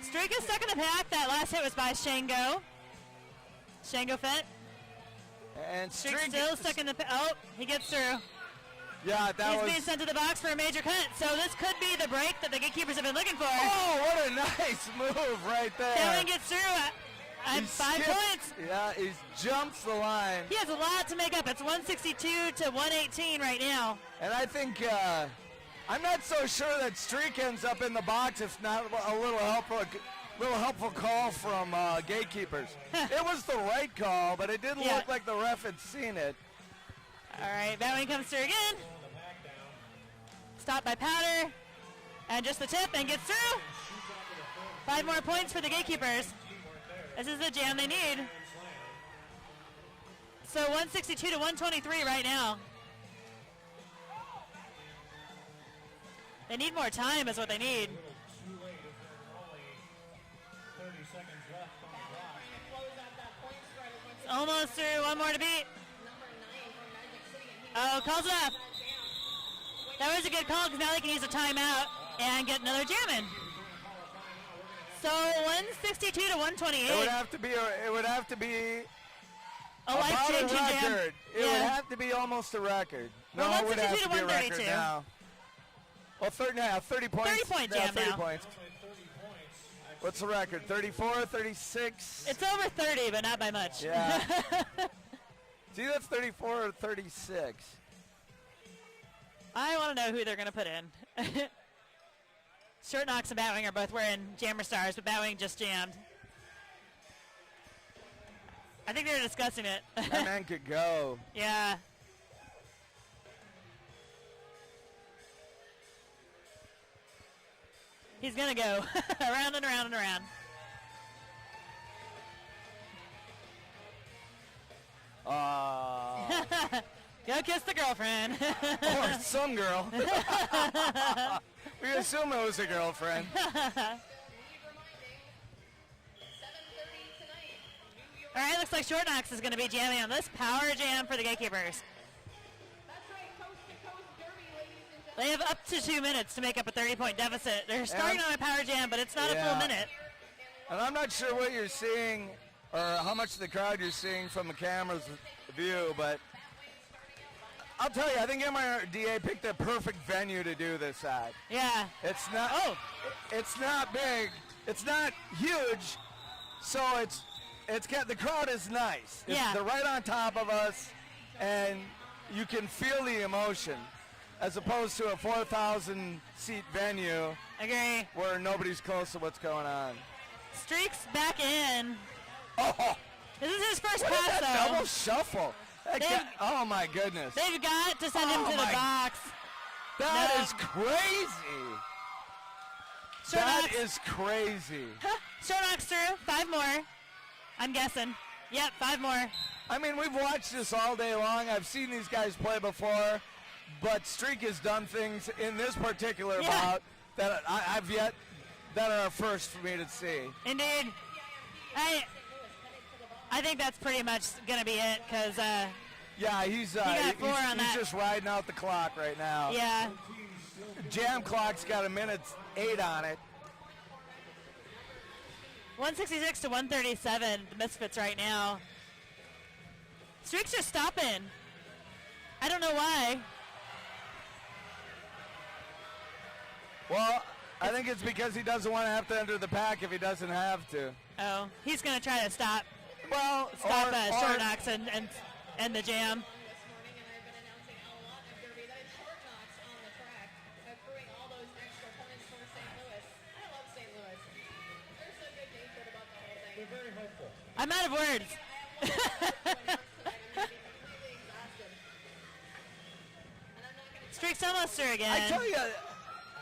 Streak is stuck in the pack. That last hit was by Shango. Shango fit. And Streak still stuck in the pack. Oh, he gets through. Yeah, He's being sent to the box for a major cut. So this could be the break that the gatekeepers have been looking for. Oh, what a nice move right there. Bowing gets through at 5 points. Yeah, he jumps the line. He has a lot to make up. It's 162 to 118 right now. And I think I'm not so sure that Streak ends up in the box if not a little helpful call from gatekeepers. It was the right call, but it didn't look like the ref had seen it. All right, Bowing comes through again. Stopped by Powder. And just the tip and gets through. 5 more points for the gatekeepers. This is the jam they need. So 162 to 123 right now. They need more time is what they need. Almost through, 1 more to beat. Oh, calls it up. That was a good call because now they can use a timeout and get another jam in. So 162 to 128. It would have to be a life-changing jam. It would have to be almost a record. No, Well, it would have to be a 162 record to 132. now. Well, 30 points. 30-point Yeah, jam 30 now. points. What's the record? 34, 36? It's over 30, but not by much. Yeah. See, that's 34 or 36. I want to know who they're going to put in. Short Knocks and Batwing are both wearing Jammer Stars, but Batwing just jammed. I think they're discussing it. That man could go. Yeah. He's going to go around and around and around. Go kiss the girlfriend. Or some girl. We assume it was a girlfriend. All right, looks like Short Knocks is going to be jamming on this power jam for the gatekeepers. They have up to 2 minutes to make up a 30-point deficit. They're starting on a power jam, but it's not a full minute. And I'm not sure what you're seeing or how much of the crowd you're seeing from the camera's view, but I'll tell you, I think MRDA picked the perfect venue to do this at. Yeah. It's not. It's not big. It's not huge. So the crowd is nice. They're right on top of us, and you can feel the emotion, as opposed to a 4,000 seat venue. Agree. Where nobody's close to what's going on. Streak's back in. Oh. This is his first What pass, is that though. double shuffle? Oh my goodness. They've got to send him to the box. That is crazy. That is crazy. Short Knocks through. 5 more. I'm guessing. Yep, 5 more. I mean, we've watched this all day long. I've seen these guys play before, but Streak has done things in this particular bout that that are a first for me to see. Indeed. I think that's pretty much going to be it because he's got 4 on that. just riding out the clock right now. Yeah. jam clock's got 1:08 on it. 166 to 137, the Misfits right now. Streak's just stopping. I don't know why. Well, I think it's because he doesn't want to have to enter the pack if he doesn't have to. Oh, he's going to try to stop. Well, Stop Short Knocks and the jam. This morning, and I've been announcing a lot of Derby. That is Short Knocks on the track, accruing all those extra points for St. Louis. I love St. Louis. They're so good-natured about the whole thing. They're very hopeful. I'm out of words. I am one of those tonight. I'm going to be completely exhausted. And I'm not going to Streak's almost through again. I tell you,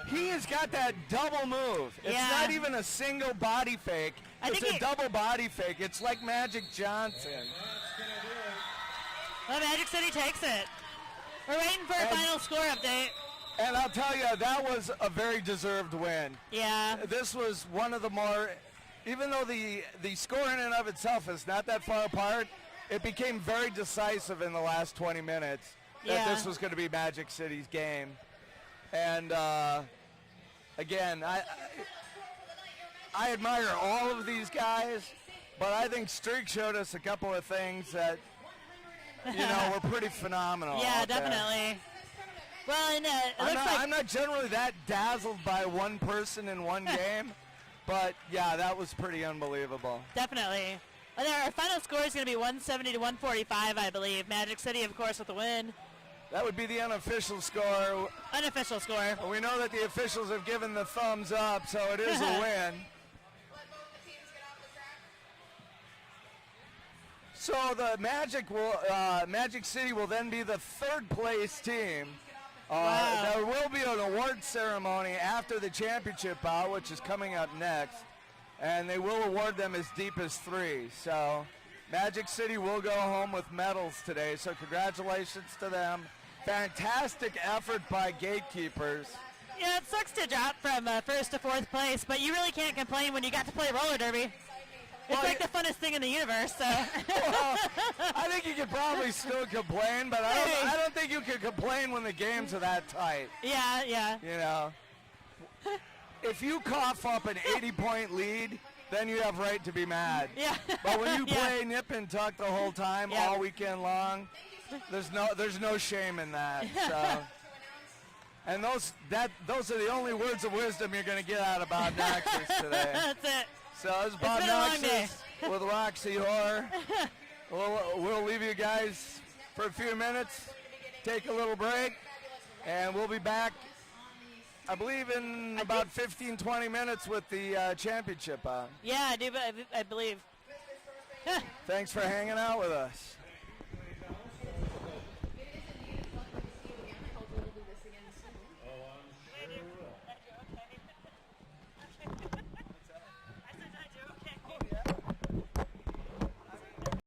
he has got that double move. It's Yeah. not even a single body fake. I It's think a double body fake. It's like Magic Johnson. Well, Magic City takes it. We're waiting for a And- final score update. And I'll tell you, that was a very deserved win. Yeah. This was one of the more, even though the score in and of itself is not that far apart, it became very decisive in the last 20 minutes that Yeah. this was going to be Magic City's game. And again, I admire all of these guys, but I think Streak showed us a couple of things that, were pretty phenomenal. Yeah, out there. definitely. Well, and it looks like I'm not generally that dazzled by one person in one game, but yeah, that was pretty unbelievable. definitely. And our final score is going to be 170 to 145, I believe. Magic City, of course, with the win. That would be the unofficial score. Unofficial score. But we know that the officials have given the thumbs up, so it is a win. let both the teams get off the track. So the Magic City will then be the third place team. Wow. There will be an award ceremony after the championship bout, which is coming up next, and they will award them as deep as 3. So Magic City will go home with medals today, so congratulations to them. Fantastic effort by gatekeepers. Yeah, it sucks to drop from first to fourth place, but you really can't complain when you got to play roller derby. It's Well, like the funnest thing in the universe, so. Well, I think you could probably still complain, but I don't think you can complain when the games are that tight. Yeah, yeah. You know, if you cough up an 80-point lead, then you have right to be mad. Yeah. But when you Yeah. play nip and tuck the whole time, Yeah. all weekend long, there's no shame in that. So, and those are the only words of wisdom you're going to get out about Noxus today. That's it. So this is Bob been a long day. Noxus with Roxy Horror. We'll leave you guys for a few minutes, take a little break, and we'll be back, I believe, in about 15, 20 minutes with the championship on. Yeah, I do, I believe. Thanks for hanging out with us.